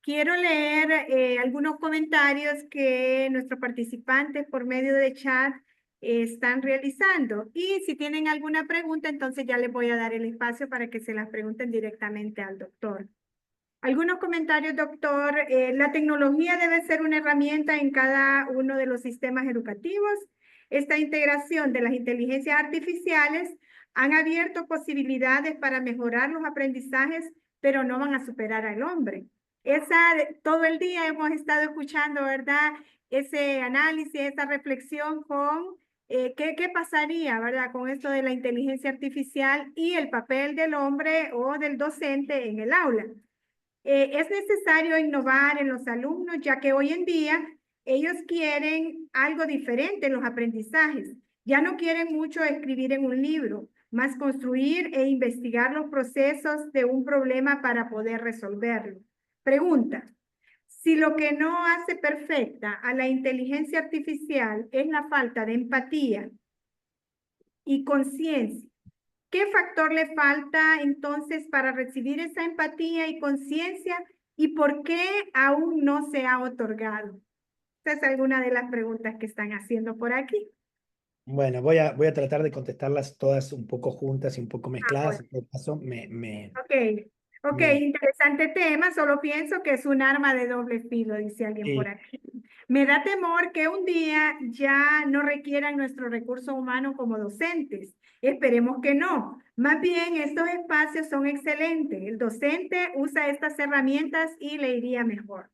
Quiero leer algunos comentarios que nuestros participantes por medio de chat están realizando. Y si tienen alguna pregunta, entonces ya les voy a dar el espacio para que se las pregunten directamente al doctor. Algunos comentarios, doctor. La tecnología debe ser una herramienta en cada uno de los sistemas educativos. Esta integración de las inteligencias artificiales han abierto posibilidades para mejorar los aprendizajes, pero no van a superar al hombre. Todo el día hemos estado escuchando, ¿verdad? Ese análisis, esa reflexión con ¿qué pasaría, verdad, con esto de la inteligencia artificial y el papel del hombre o del docente en el aula? Es necesario innovar en los alumnos, ya que hoy en día ellos quieren algo diferente en los aprendizajes. Ya no quieren mucho escribir en un libro, más construir e investigar los procesos de un problema para poder resolverlo. Pregunta: si lo que no hace perfecta a la inteligencia artificial es la falta de empatía y conciencia, ¿qué factor le falta entonces para recibir esa empatía y conciencia y por qué aún no se ha otorgado? Esa es alguna de las preguntas que están haciendo por aquí. Bueno, voy a tratar de contestarlas todas un poco juntas y un poco mezcladas. Bueno. En todo caso, Ok, me- interesante tema, solo pienso que es un arma de doble filo, dice alguien por sí, aquí. Me da temor que un día ya no requieran nuestro recurso humano como docentes. Esperemos que no. Más bien, estos espacios son excelentes. El docente usa estas herramientas y le iría mejor.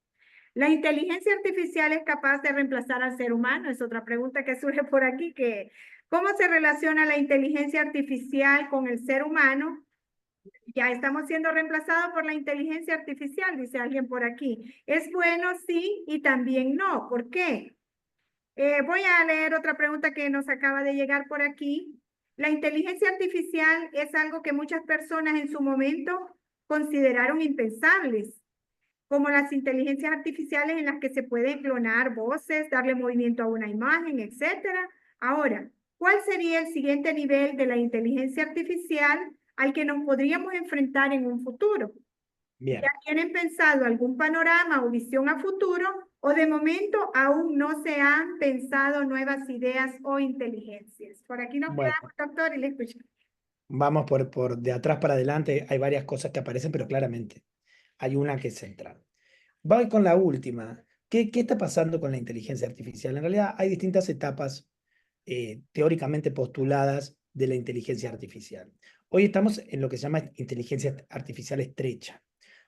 ¿La inteligencia artificial es capaz de reemplazar al ser humano? Es otra pregunta que surge por aquí, que ¿cómo se relaciona la inteligencia artificial con el ser humano? Ya estamos siendo reemplazados por la inteligencia artificial, dice alguien por aquí. Es bueno, sí, y también no. ¿Por qué? Voy a leer otra pregunta que nos acaba de llegar por aquí. La inteligencia artificial es algo que muchas personas en su momento consideraron impensables, como las inteligencias artificiales en las que se puede clonar voces, darle movimiento a una imagen, etcétera. Ahora, ¿cuál sería el siguiente nivel de la inteligencia artificial al que nos podríamos enfrentar en un futuro? ¿Ya bien. tienen pensado algún panorama o visión a futuro o de momento aún no se han pensado nuevas ideas o inteligencias? Por aquí nos Bueno, quedamos, doctor, y le escucho. vamos por de atrás para adelante. Hay varias cosas que aparecen, pero claramente hay una que es central. Voy con la última. ¿Qué está pasando con la inteligencia artificial? En realidad hay distintas etapas teóricamente postuladas de la inteligencia artificial. Hoy estamos en lo que se llama inteligencia artificial estrecha.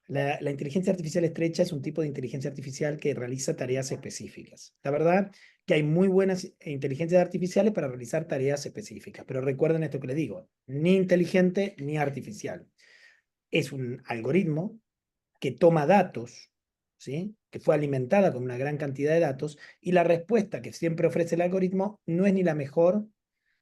La inteligencia artificial estrecha es un tipo de inteligencia artificial que realiza tareas específicas. La verdad que hay muy buenas inteligencias artificiales para realizar tareas específicas, pero recuerden esto que les digo, ni inteligente ni artificial. Es un algoritmo que toma datos, ¿sí? Que fue alimentada con una gran cantidad de datos, y la respuesta que siempre ofrece el algoritmo no es ni la mejor,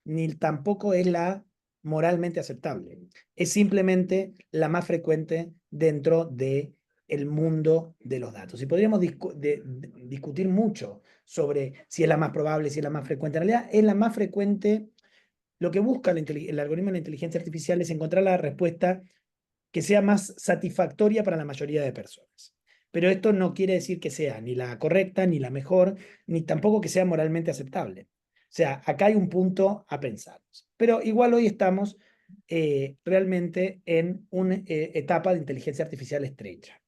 ni tampoco es la moralmente aceptable. Es simplemente la más frecuente dentro de el mundo de los datos. Y podríamos discutir mucho sobre si es la más probable, si es la más frecuente. En realidad es la más frecuente. Lo que busca el algoritmo de la inteligencia artificial es encontrar la respuesta que sea más satisfactoria para la mayoría de personas. Pero esto no quiere decir que sea ni la correcta, ni la mejor, ni tampoco que sea moralmente aceptable. O sea, acá hay un punto a pensar. Pero igual hoy estamos realmente en una etapa de inteligencia artificial estrecha.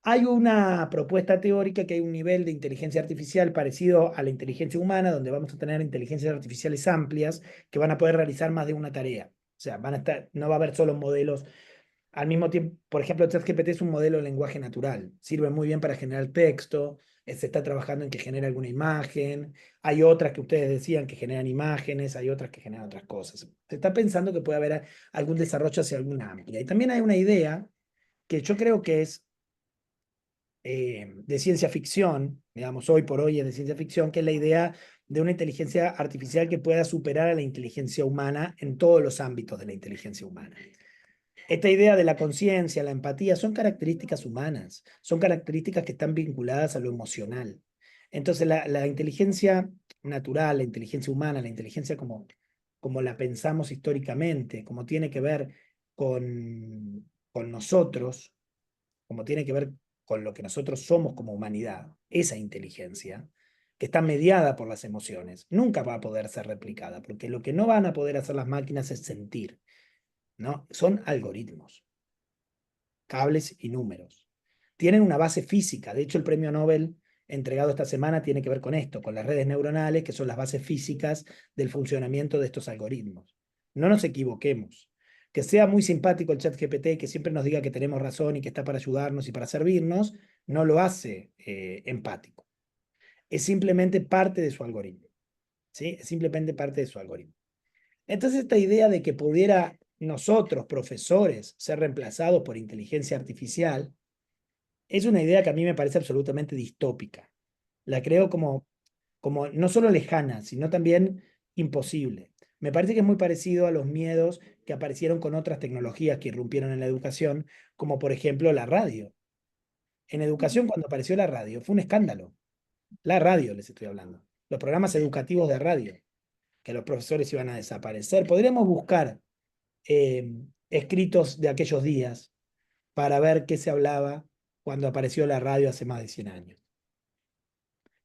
Hay una propuesta teórica que hay un nivel de inteligencia artificial parecido a la inteligencia humana, donde vamos a tener inteligencias artificiales amplias que van a poder realizar más de una tarea. O sea, no va a haber solo modelos al mismo tiempo. Por ejemplo, ChatGPT es un modelo de lenguaje natural. Sirve muy bien para generar texto. Se está trabajando en que genere alguna imagen. Hay otras que ustedes decían que generan imágenes. Hay otras que generan otras cosas. Se está pensando que puede haber algún desarrollo hacia alguna amplia. Y también hay una idea que yo creo que es de ciencia ficción, digamos, hoy por hoy es de ciencia ficción, que es la idea de una inteligencia artificial que pueda superar a la inteligencia humana en todos los ámbitos de la inteligencia humana. Esta idea de la conciencia, la empatía, son características humanas, son características que están vinculadas a lo emocional. Entonces, la inteligencia natural, la inteligencia humana, la inteligencia como la pensamos históricamente, como tiene que ver con nosotros, como tiene que ver con lo que nosotros somos como humanidad, esa inteligencia, que está mediada por las emociones, nunca va a poder ser replicada, porque lo que no van a poder hacer las máquinas es sentir, ¿no? Son algoritmos, cables y números. Tienen una base física. De hecho, el premio Nobel entregado esta semana tiene que ver con esto, con las redes neuronales, que son las bases físicas del funcionamiento de estos algoritmos. No nos equivoquemos. Que sea muy simpático el ChatGPT, que siempre nos diga que tenemos razón y que está para ayudarnos y para servirnos, no lo hace empático. Es simplemente parte de su algoritmo. ¿Sí? Es simplemente parte de su algoritmo. Entonces, esta idea de que pudiera nosotros, profesores, ser reemplazados por inteligencia artificial, es una idea que a mí me parece absolutamente distópica. La creo como no solo lejana, sino también imposible. Me parece que es muy parecido a los miedos que aparecieron con otras tecnologías que irrumpieron en la educación, como por ejemplo la radio. En educación, cuando apareció la radio, fue un escándalo. La radio, les estoy hablando. Los programas educativos de radio, que los profesores iban a desaparecer. Podríamos buscar escritos de aquellos días para ver qué se hablaba cuando apareció la radio hace más de 100 años.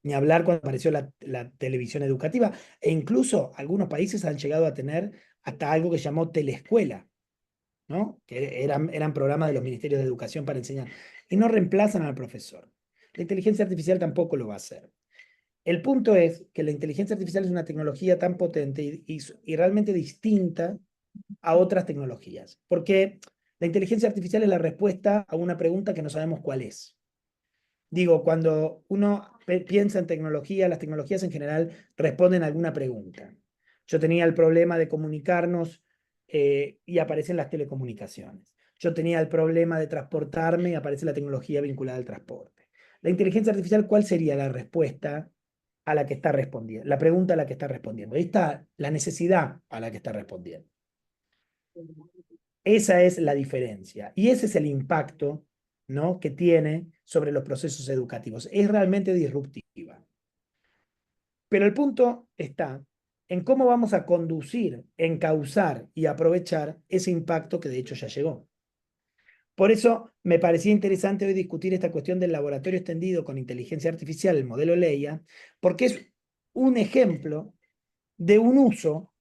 Ni hablar cuando apareció la televisión educativa. E incluso algunos países han llegado a tener hasta algo que llamó teleescuela, ¿no? Que eran programas de los ministerios de educación para enseñar. Y no reemplazan al profesor. La inteligencia artificial tampoco lo va a hacer. El punto es que la inteligencia artificial es una tecnología tan potente y realmente distinta a otras tecnologías. Porque la inteligencia artificial es la respuesta a una pregunta que no sabemos cuál es. Digo, cuando uno piensa en tecnología, las tecnologías en general responden a alguna pregunta. Yo tenía el problema de comunicarnos y aparecen las telecomunicaciones. Yo tenía el problema de transportarme y aparece la tecnología vinculada al transporte. La inteligencia artificial, ¿cuál sería la respuesta a la que está respondiendo? La pregunta a la que está respondiendo. Ahí está la necesidad a la que está respondiendo. Esa es la diferencia y ese es el impacto, ¿no?, que tiene sobre los procesos educativos. Es realmente disruptiva. Pero el punto está en cómo vamos a conducir, encauzar y aprovechar ese impacto que de hecho ya llegó. Por eso me parecía interesante hoy discutir esta cuestión del laboratorio extendido con inteligencia artificial, el modelo Leia, porque es un ejemplo de un uso,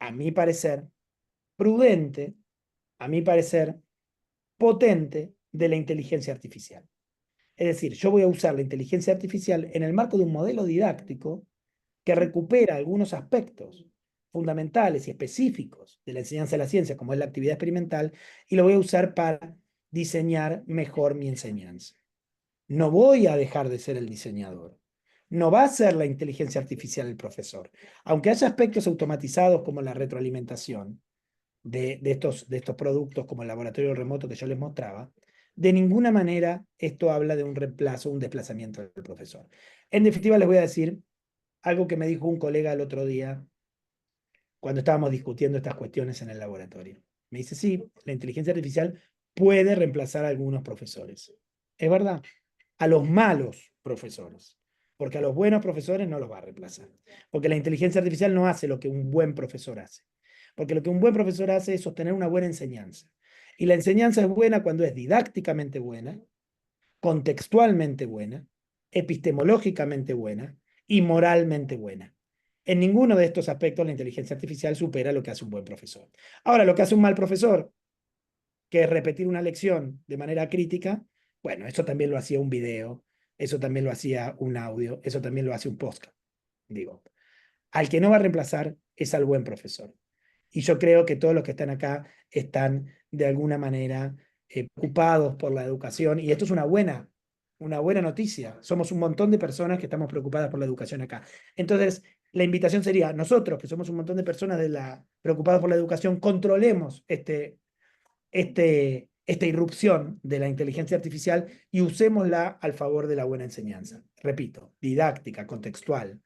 a mi parecer, prudente, a mi parecer, potente de la inteligencia artificial. Es decir, yo voy a usar la inteligencia artificial en el marco de un modelo didáctico que recupera algunos aspectos fundamentales y específicos de la enseñanza de la ciencia, como es la actividad experimental, y lo voy a usar para diseñar mejor mi enseñanza. No voy a dejar de ser el diseñador. No va a ser la inteligencia artificial el profesor. Aunque haya aspectos automatizados como la retroalimentación de estos productos como el laboratorio remoto que yo les mostraba, de ninguna manera esto habla de un reemplazo, un desplazamiento del profesor. En definitiva, les voy a decir algo que me dijo un colega el otro día cuando estábamos discutiendo estas cuestiones en el laboratorio. Me dice, sí, la inteligencia artificial puede reemplazar a algunos profesores. Es verdad, a los malos profesores, porque a los buenos profesores no los va a reemplazar, porque la inteligencia artificial no hace lo que un buen profesor hace, porque lo que un buen profesor hace es sostener una buena enseñanza. Y la enseñanza es buena cuando es didácticamente buena, contextualmente buena, epistemológicamente buena y moralmente buena. En ninguno de estos aspectos la inteligencia artificial supera lo que hace un buen profesor. Ahora, lo que hace un mal profesor, que es repetir una lección de manera crítica, bueno, eso también lo hacía un video, eso también lo hacía un audio, eso también lo hace un podcast. Digo, al que no va a reemplazar es al buen profesor. Y yo creo que todos los que están acá están de alguna manera preocupados por la educación y esto es una buena noticia. Somos un montón de personas que estamos preocupadas por la educación acá. Entonces, la invitación sería, nosotros que somos un montón de personas preocupadas por la educación, controlemos este esta irrupción de la inteligencia artificial y usémosla al favor de la buena enseñanza. Repito, didáctica, contextual,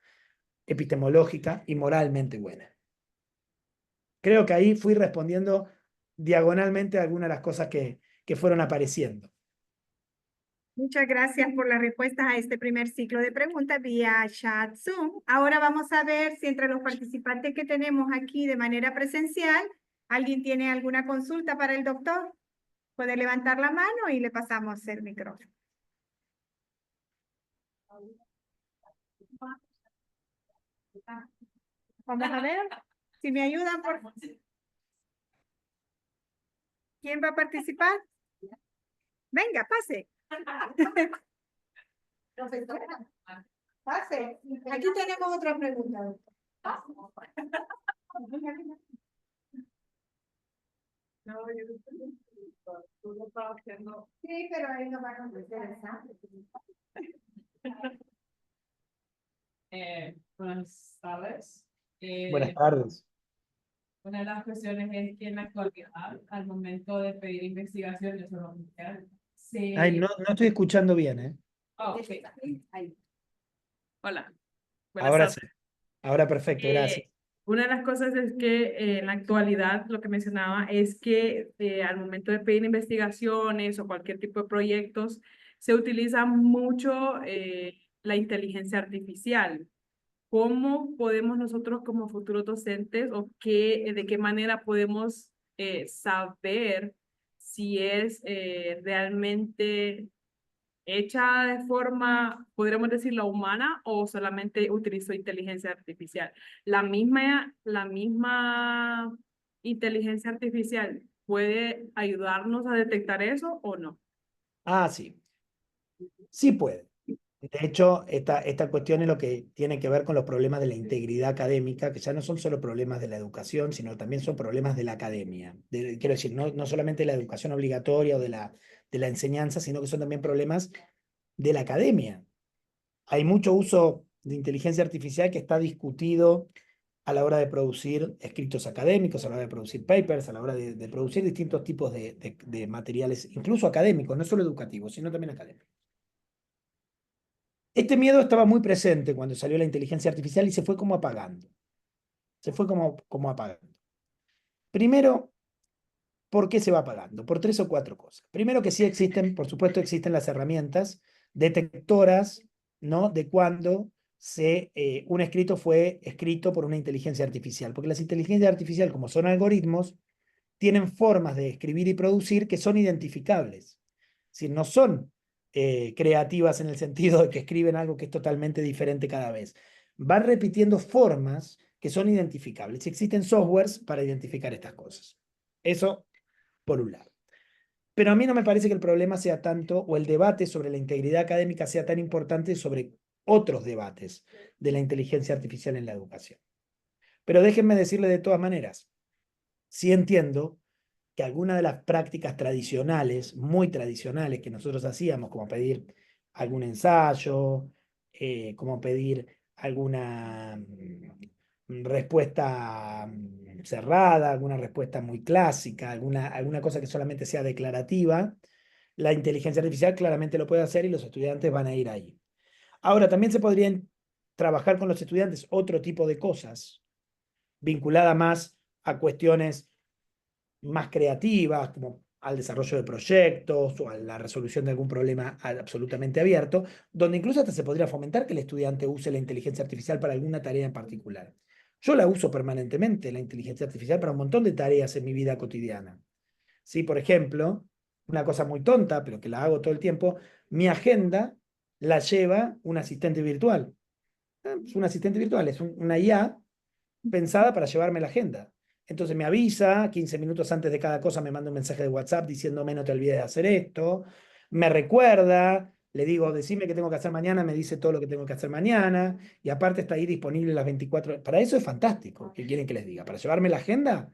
epistemológica y moralmente buena. Creo que ahí fui respondiendo diagonalmente a algunas de las cosas que fueron apareciendo. Muchas gracias por las respuestas a este primer ciclo de preguntas vía chat Zoom. Ahora vamos a ver si entre los participantes que tenemos aquí de manera presencial, alguien tiene alguna consulta para el doctor. Puede levantar la mano y le pasamos el micrófono. Vamos a ver si me ayudan, por favor. ¿Quién va a participar? Venga, pase. Profesora, pase. Aquí tenemos otra pregunta. No, tú lo estás haciendo. Sí, pero ahí no va a contestar. Buenas tardes. Buenas tardes. Una de las cuestiones es que en la actualidad, al momento de pedir investigaciones o lo que sea, Ay, no estoy escuchando bien, ¿eh? Oh, ok. Hola. Buenas Ahora tardes. sí. Ahora perfecto, gracias. Una de las cosas es que en la actualidad, lo que mencionaba, es que al momento de pedir investigaciones o cualquier tipo de proyectos, se utiliza mucho la inteligencia artificial. ¿Cómo podemos nosotros como futuros docentes o de qué manera podemos saber si es realmente hecha de forma, podríamos decirlo, humana o solamente utilizó inteligencia artificial? La misma inteligencia artificial puede ayudarnos a detectar eso o no? Ah, sí. Sí puede. De hecho, esta cuestión es lo que tiene que ver con los problemas de la integridad académica, que ya no son solo problemas de la educación, sino también son problemas de la academia. Quiero decir, no solamente de la educación obligatoria o de la enseñanza, sino que son también problemas de la academia. Hay mucho uso de inteligencia artificial que está discutido a la hora de producir escritos académicos, a la hora de producir papers, a la hora de producir distintos tipos de materiales, incluso académicos, no solo educativos, sino también académicos. Este miedo estaba muy presente cuando salió la inteligencia artificial y se fue como apagando. Se fue como apagando. Primero, ¿por qué se va apagando? Por 3 o 4 cosas. Primero que sí existen, por supuesto existen las herramientas detectoras, ¿no? De cuando un escrito fue escrito por una inteligencia artificial. Porque las inteligencias artificiales, como son algoritmos, tienen formas de escribir y producir que son identificables. Es decir, no son creativas en el sentido de que escriben algo que es totalmente diferente cada vez. Van repitiendo formas que son identificables. Existen softwares para identificar estas cosas. Eso por un lado. Pero a mí no me parece que el problema sea tanto, o el debate sobre la integridad académica sea tan importante sobre otros debates de la inteligencia artificial en la educación. Pero déjenme decirle de todas maneras, sí entiendo que algunas de las prácticas tradicionales, muy tradicionales que nosotros hacíamos, como pedir algún ensayo, como pedir alguna respuesta cerrada, alguna respuesta muy clásica, alguna cosa que solamente sea declarativa, la inteligencia artificial claramente lo puede hacer y los estudiantes van a ir ahí. Ahora, también se podrían trabajar con los estudiantes otro tipo de cosas, vinculada más a cuestiones más creativas, como al desarrollo de proyectos o a la resolución de algún problema absolutamente abierto, donde incluso hasta se podría fomentar que el estudiante use la inteligencia artificial para alguna tarea en particular. Yo la uso permanentemente, la inteligencia artificial, para un montón de tareas en mi vida cotidiana. Sí, por ejemplo, una cosa muy tonta, pero que la hago todo el tiempo, mi agenda la lleva un asistente virtual. Es un asistente virtual, es una IA pensada para llevarme la agenda. Entonces me avisa, 15 minutos antes de cada cosa me manda un mensaje de WhatsApp diciéndome no te olvides de hacer esto, me recuerda, le digo, decime qué tengo que hacer mañana, me dice todo lo que tengo que hacer mañana, y aparte está ahí disponible las 24 horas. Para eso es fantástico, ¿qué quieren que les diga? Para llevarme la agenda,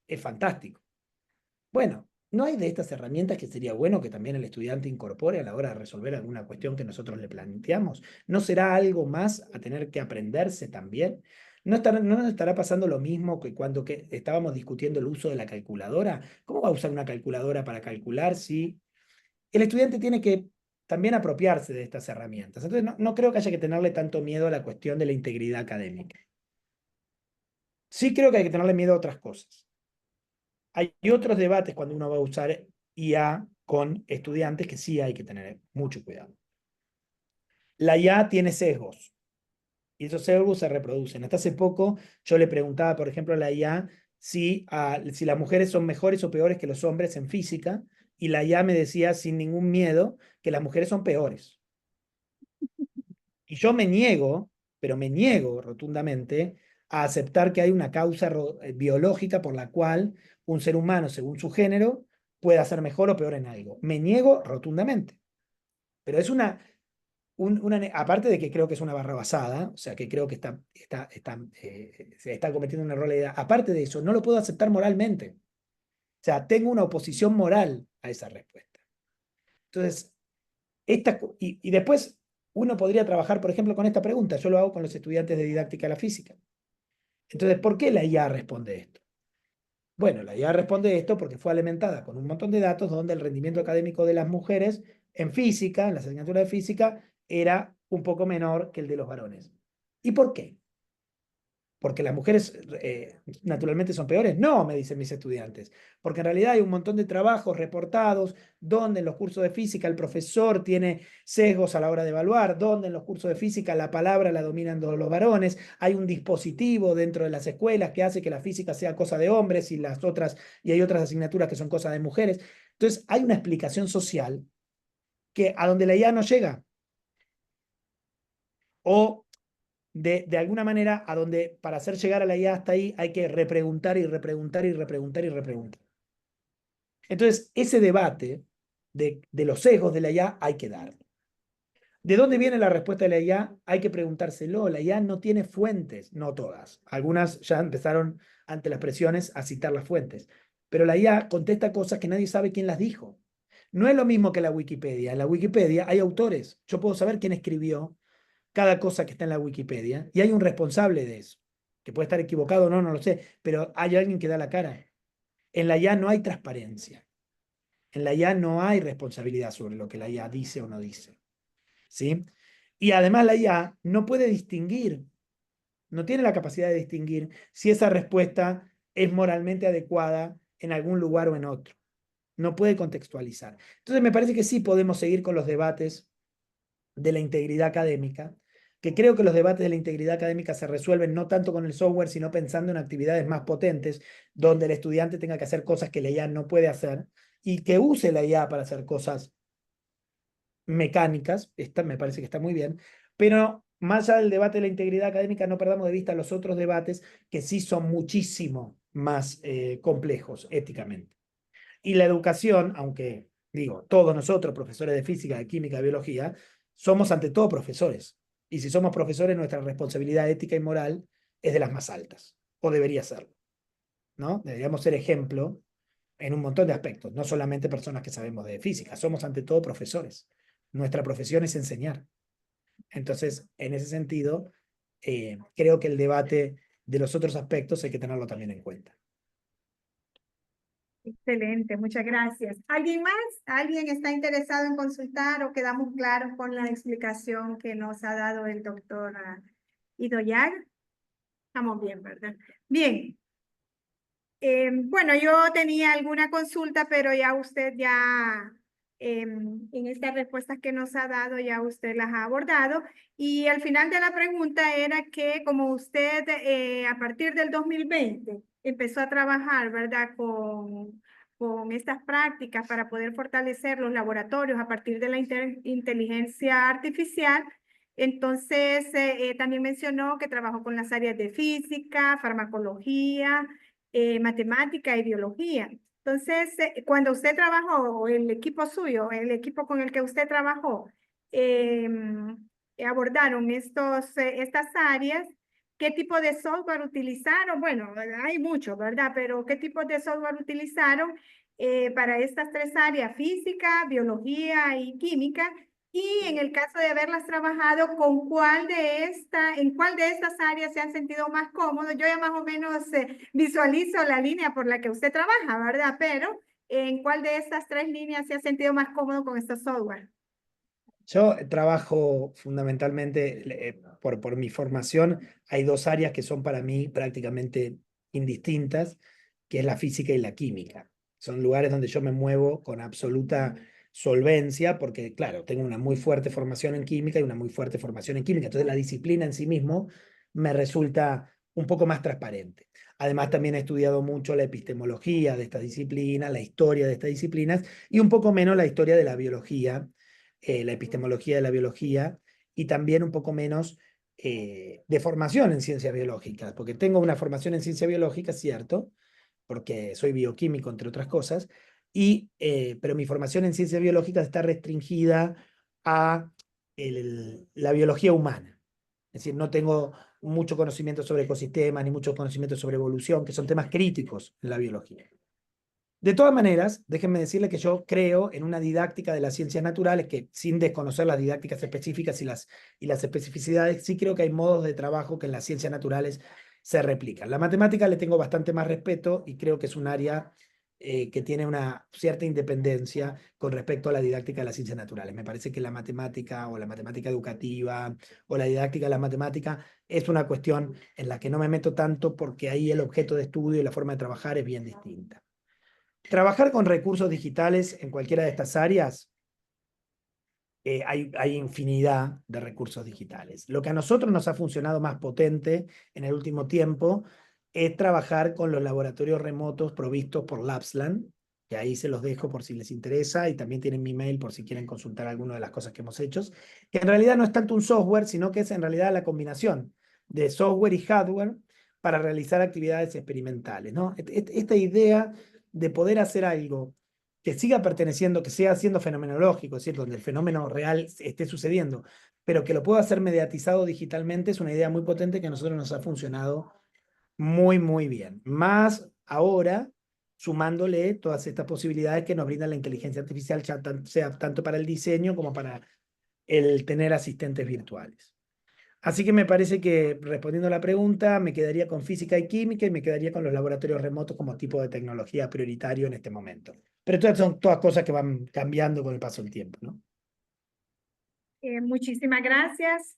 es fantástico. Bueno, ¿no hay de estas herramientas que sería bueno que también el estudiante incorpore a la hora de resolver alguna cuestión que nosotros le planteamos? ¿No será algo más a tener que aprenderse también? ¿No nos estará pasando lo mismo que cuando estábamos discutiendo el uso de la calculadora? ¿Cómo va a usar una calculadora para calcular si el estudiante tiene que también apropiarse de estas herramientas? Entonces, no creo que haya que tenerle tanto miedo a la cuestión de la integridad académica. Sí creo que hay que tenerle miedo a otras cosas. Hay otros debates cuando uno va a usar IA con estudiantes que sí hay que tener mucho cuidado. La IA tiene sesgos y esos sesgos se reproducen. Hasta hace poco yo le preguntaba, por ejemplo, a la IA si las mujeres son mejores o peores que los hombres en física, y la IA me decía sin ningún miedo que las mujeres son peores. Y yo pero me niego rotundamente a aceptar que hay una causa biológica por la cual un ser humano, según su género, pueda ser mejor o peor en algo. Me niego rotundamente. Pero es aparte de que creo que es una barra basada, o sea, que creo que se está cometiendo un error de idea. Aparte de eso, no lo puedo aceptar moralmente. O sea, tengo una oposición moral a esa respuesta. Entonces, y después uno podría trabajar, por ejemplo, con esta pregunta. Yo lo hago con los estudiantes de didáctica de la física. Entonces, ¿por qué la IA responde esto? Bueno, la IA responde esto porque fue alimentada con un montón de datos donde el rendimiento académico de las mujeres en física, en la asignatura de física, era un poco menor que el de los varones. ¿Y por qué? ¿Porque las mujeres naturalmente son peores? No, me dicen mis estudiantes, porque en realidad hay un montón de trabajos reportados donde en los cursos de física el profesor tiene sesgos a la hora de evaluar, donde en los cursos de física la palabra la dominan los varones, hay un dispositivo dentro de las escuelas que hace que la física sea cosa de hombres y hay otras asignaturas que son cosa de mujeres. Entonces hay una explicación social que a donde la IA no llega. O de alguna manera a donde para hacer llegar a la IA hasta ahí hay que repreguntar y repreguntar y repreguntar y repreguntar. Entonces, ese debate de los sesgos de la IA hay que darlo. ¿De dónde viene la respuesta de la IA? Hay que preguntárselo. La IA no tiene fuentes, no todas. Algunas ya empezaron ante las presiones a citar las fuentes. Pero la IA contesta cosas que nadie sabe quién las dijo. No es lo mismo que la Wikipedia. En la Wikipedia hay autores. Yo puedo saber quién escribió cada cosa que está en la Wikipedia y hay un responsable de eso, que puede estar equivocado o no, no lo sé, pero hay alguien que da la cara. En la IA no hay transparencia. En la IA no hay responsabilidad sobre lo que la IA dice o no dice. ¿Sí? Y además la IA no puede distinguir, no tiene la capacidad de distinguir si esa respuesta es moralmente adecuada en algún lugar o en otro. No puede contextualizar. Entonces me parece que sí podemos seguir con los debates de la integridad académica, que creo que los debates de la integridad académica se resuelven no tanto con el software, sino pensando en actividades más potentes, donde el estudiante tenga que hacer cosas que la IA no puede hacer y que use la IA para hacer cosas mecánicas. Me parece que está muy bien, pero más allá del debate de la integridad académica, no perdamos de vista los otros debates que sí son muchísimo más complejos éticamente. Y la educación, aunque digo, todos nosotros, profesores de física, de química, de biología, somos ante todo profesores. Y si somos profesores, nuestra responsabilidad ética y moral es de las más altas, o debería serlo, ¿no? Deberíamos ser ejemplo en un montón de aspectos, no solamente personas que sabemos de física, somos ante todo profesores. Nuestra profesión es enseñar. Entonces, en ese sentido, creo que el debate de los otros aspectos hay que tenerlo también en cuenta. Excelente, muchas gracias. ¿Alguien más? ¿Alguien está interesado en consultar o quedamos claros con la explicación que nos ha dado el doctor Idoyar? Estamos bien, ¿verdad? Bien. Bueno, yo tenía alguna consulta, pero ya usted en estas respuestas que nos ha dado, ya usted las ha abordado. Y al final de la pregunta era que como usted a partir del 2020 empezó a trabajar, ¿verdad? Con estas prácticas para poder fortalecer los laboratorios a partir de la inteligencia artificial. Entonces, también mencionó que trabajó con las áreas de física, farmacología, matemática y biología. Entonces, cuando usted trabajó, o el equipo suyo, el equipo con el que usted trabajó, abordaron estas áreas, ¿qué tipo de software utilizaron? Bueno, hay mucho, ¿verdad? Pero ¿qué tipo de software utilizaron para estas tres áreas, física, biología y química? Y en el caso de haberlas trabajado, ¿en cuál de estas áreas se han sentido más cómodos? Yo ya más o menos visualizo la línea por la que usted trabaja, ¿verdad? Pero ¿en cuál de estas 3 líneas se ha sentido más cómodo con estos software? Yo trabajo fundamentalmente por mi formación. Hay 2 áreas que son para mí prácticamente indistintas, que es la física y la química. Son lugares donde yo me muevo con absoluta solvencia, porque claro, tengo una muy fuerte formación en química y una muy fuerte formación en química. Entonces la disciplina en sí mismo me resulta un poco más transparente. Además, también he estudiado mucho la epistemología de estas disciplinas, la historia de estas disciplinas y un poco menos la historia de la biología, la epistemología de la biología y también un poco menos de formación en ciencias biológicas, porque tengo una formación en ciencia biológica, cierto, porque soy bioquímico, entre otras cosas, pero mi formación en ciencias biológicas está restringida a la biología humana. Es decir, no tengo mucho conocimiento sobre ecosistemas ni mucho conocimiento sobre evolución, que son temas críticos en la biología. De todas maneras, déjenme decirle que yo creo en una didáctica de las ciencias naturales que, sin desconocer las didácticas específicas y las especificidades, sí creo que hay modos de trabajo que en las ciencias naturales se replican. La matemática le tengo bastante más respeto y creo que es un área que tiene una cierta independencia con respecto a la didáctica de las ciencias naturales. Me parece que la matemática o la matemática educativa o la didáctica de la matemática es una cuestión en la que no me meto tanto porque ahí el objeto de estudio y la forma de trabajar es bien distinta. Trabajar con recursos digitales en cualquiera de estas áreas, hay infinidad de recursos digitales. Lo que a nosotros nos ha funcionado más potente en el último tiempo es trabajar con los laboratorios remotos provistos por Lapsland, que ahí se los dejo por si les interesa, y también tienen mi mail por si quieren consultar alguna de las cosas que hemos hecho, que en realidad no es tanto un software, sino que es en realidad la combinación de software y hardware para realizar actividades experimentales, ¿no? Esta idea de poder hacer algo que siga perteneciendo, que siga siendo fenomenológico, es decir, donde el fenómeno real esté sucediendo, pero que lo pueda hacer mediatizado digitalmente, es una idea muy potente que a nosotros nos ha funcionado muy, muy bien. Más ahora, sumándole todas estas posibilidades que nos brinda la inteligencia artificial, sea tanto para el diseño como para el tener asistentes virtuales. Así que me parece que, respondiendo a la pregunta, me quedaría con física y química y me quedaría con los laboratorios remotos como tipo de tecnología prioritario en este momento. Pero todas son todas cosas que van cambiando con el paso del tiempo, ¿no? Muchísimas gracias.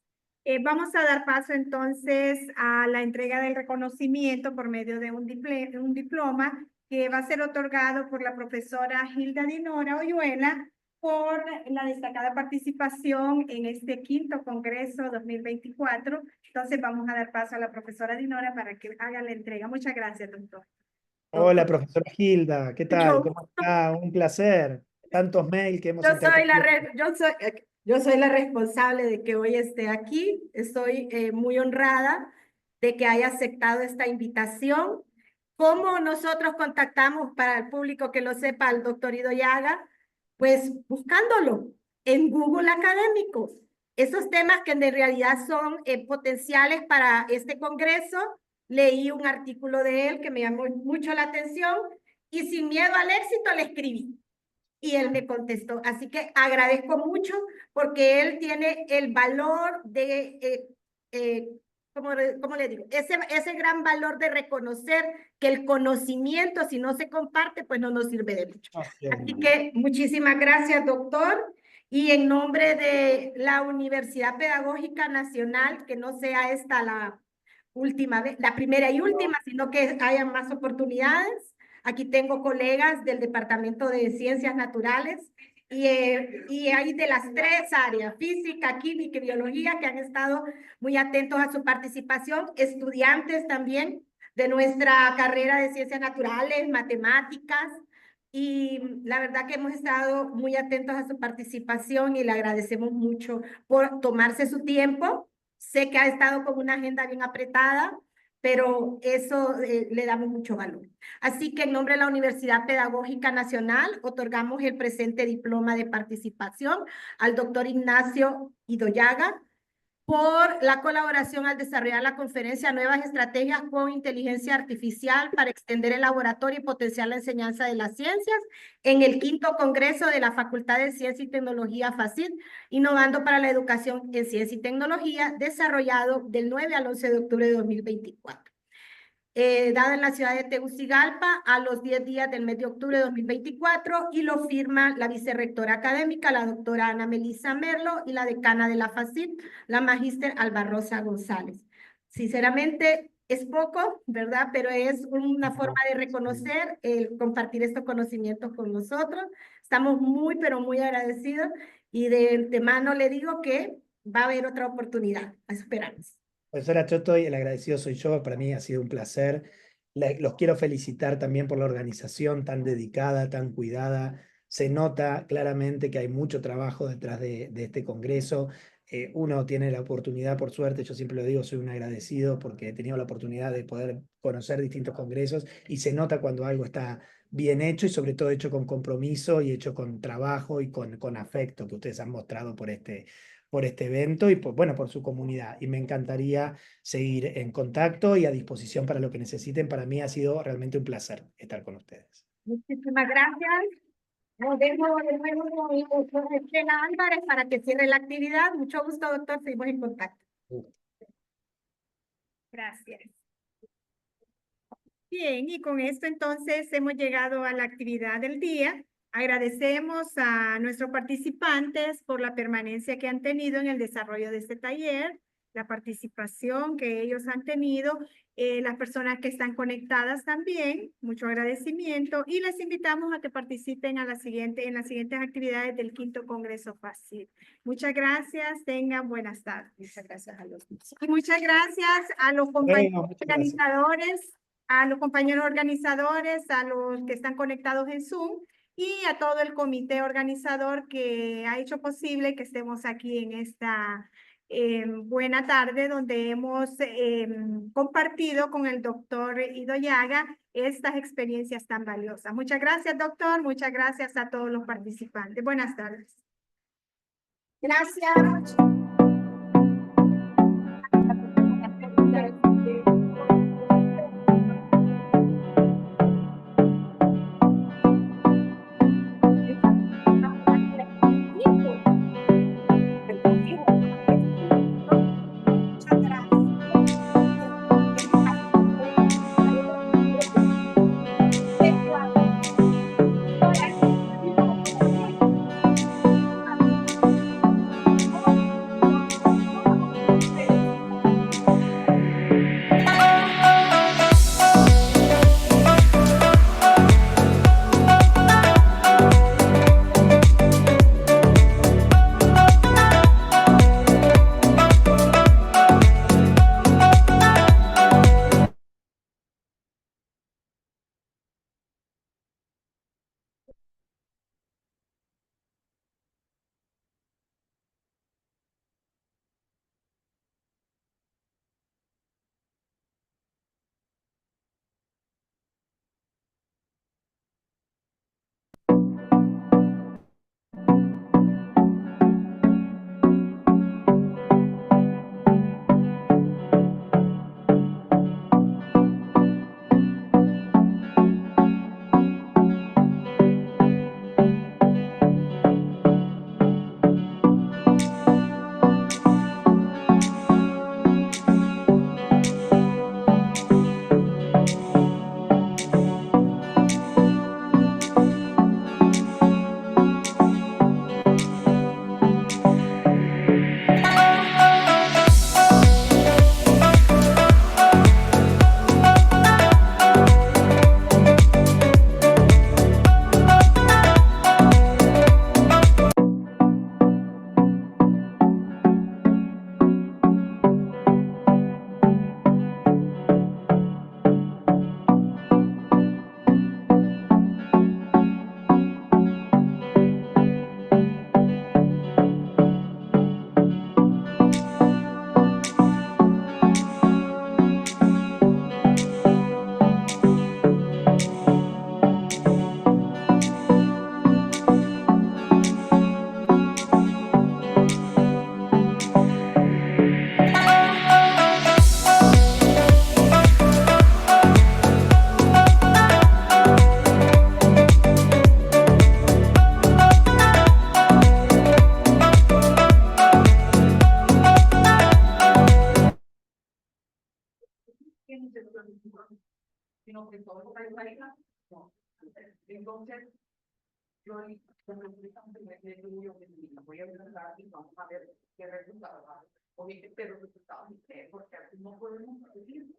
Vamos a dar paso entonces a la entrega del reconocimiento por medio de un diploma que va a ser otorgado por la profesora Hilda Dinora Oyuela por la destacada participación en este 5º Congreso 2024. Entonces vamos a dar paso a la profesora Dinora para que haga la entrega. Muchas gracias, doctor. Hola, profesora Hilda, ¿qué tal? Yo ¿Cómo está? Un placer. Tantos mails que hemos intercambiado. Yo soy la responsable de que hoy esté aquí. Estoy muy honrada de que haya aceptado esta invitación. ¿Cómo nosotros contactamos para el público que lo sepa al doctor Ido Llaga? Pues buscándolo en Google Académicos. Esos temas que en realidad son potenciales para este congreso. Leí un artículo de él que me llamó mucho la atención y sin miedo al éxito le escribí. Y él me contestó. Así que agradezco mucho porque él tiene el valor de, ¿cómo le digo? Ese gran valor de reconocer que el conocimiento, si no se comparte, pues no nos sirve de mucho. Así que muchísimas gracias, doctor. Y en nombre de la Universidad Pedagógica Nacional, que no sea esta la última vez, la primera y última, sino que haya más oportunidades. Aquí tengo colegas del Departamento de Ciencias Naturales y hay de las 3 áreas, física, química y biología, que han estado muy atentos a su participación, estudiantes también de nuestra carrera de Ciencias Naturales, Matemáticas, y la verdad que hemos estado muy atentos a su participación y le agradecemos mucho por tomarse su tiempo. Sé que ha estado con una agenda bien apretada, pero eso le damos mucho valor. Así que en nombre de la Universidad Pedagógica Nacional otorgamos el presente diploma de participación al doctor Ignacio Ido Llaga por la colaboración al desarrollar la conferencia Nuevas Estrategias con Inteligencia Artificial para extender el laboratorio y potenciar la enseñanza de las ciencias en el 5º Congreso de la Facultad de Ciencia y Tecnología FACIT, Innovando para la Educación en Ciencia y Tecnología, desarrollado del 9 al 11 de octubre de 2024. Dada en la ciudad de Tegucigalpa a los 10 días del mes de octubre de 2024 y lo firma la vicerrectora académica, la doctora Ana Melissa Merlo, y la decana de la FACIT, la magíster Alba Rosa González. Sinceramente, es poco, ¿verdad? Pero es una forma de reconocer, compartir estos conocimientos con nosotros. Estamos muy, pero muy agradecidos y de antemano le digo que va a haber otra oportunidad. Esperamos. Profesora Choto, y el agradecido soy yo, para mí ha sido un placer. Los quiero felicitar también por la organización tan dedicada, tan cuidada. Se nota claramente que hay mucho trabajo detrás de este congreso. Uno tiene la oportunidad, por suerte, yo siempre lo digo, soy un agradecido porque he tenido la oportunidad de poder conocer distintos congresos y se nota cuando algo está bien hecho y sobre todo hecho con compromiso y hecho con trabajo y con afecto que ustedes han mostrado por este evento y por su comunidad. Y me encantaría seguir en contacto y a disposición para lo que necesiten. Para mí ha sido realmente un placer estar con ustedes. Muchísimas gracias. Nos vemos de nuevo con la doctora Estela Álvarez para que cierre la actividad. Mucho gusto, doctor. Seguimos en contacto. Gracias. Bien, y con esto entonces hemos llegado a la actividad del día. Agradecemos a nuestros participantes por la permanencia que han tenido en el desarrollo de este taller, la participación que ellos han tenido, las personas que están conectadas también, mucho agradecimiento, y les invitamos a que participen en las siguientes actividades del 5º Congreso FACIT. Muchas gracias, tengan buenas tardes. Muchas gracias a los dos. Y muchas gracias a los compañeros organizadores, a los compañeros organizadores, a los que están conectados en Zoom y a todo el comité organizador que ha hecho posible que estemos aquí en esta buena tarde donde hemos compartido con el doctor Ido Llaga estas experiencias tan valiosas. Muchas gracias, doctor. Muchas gracias a todos los participantes. Buenas tardes. Gracias. Entonces, yo voy a empezar y vamos a ver qué resultados hay. Oye, pero resultados, porque no podemos decir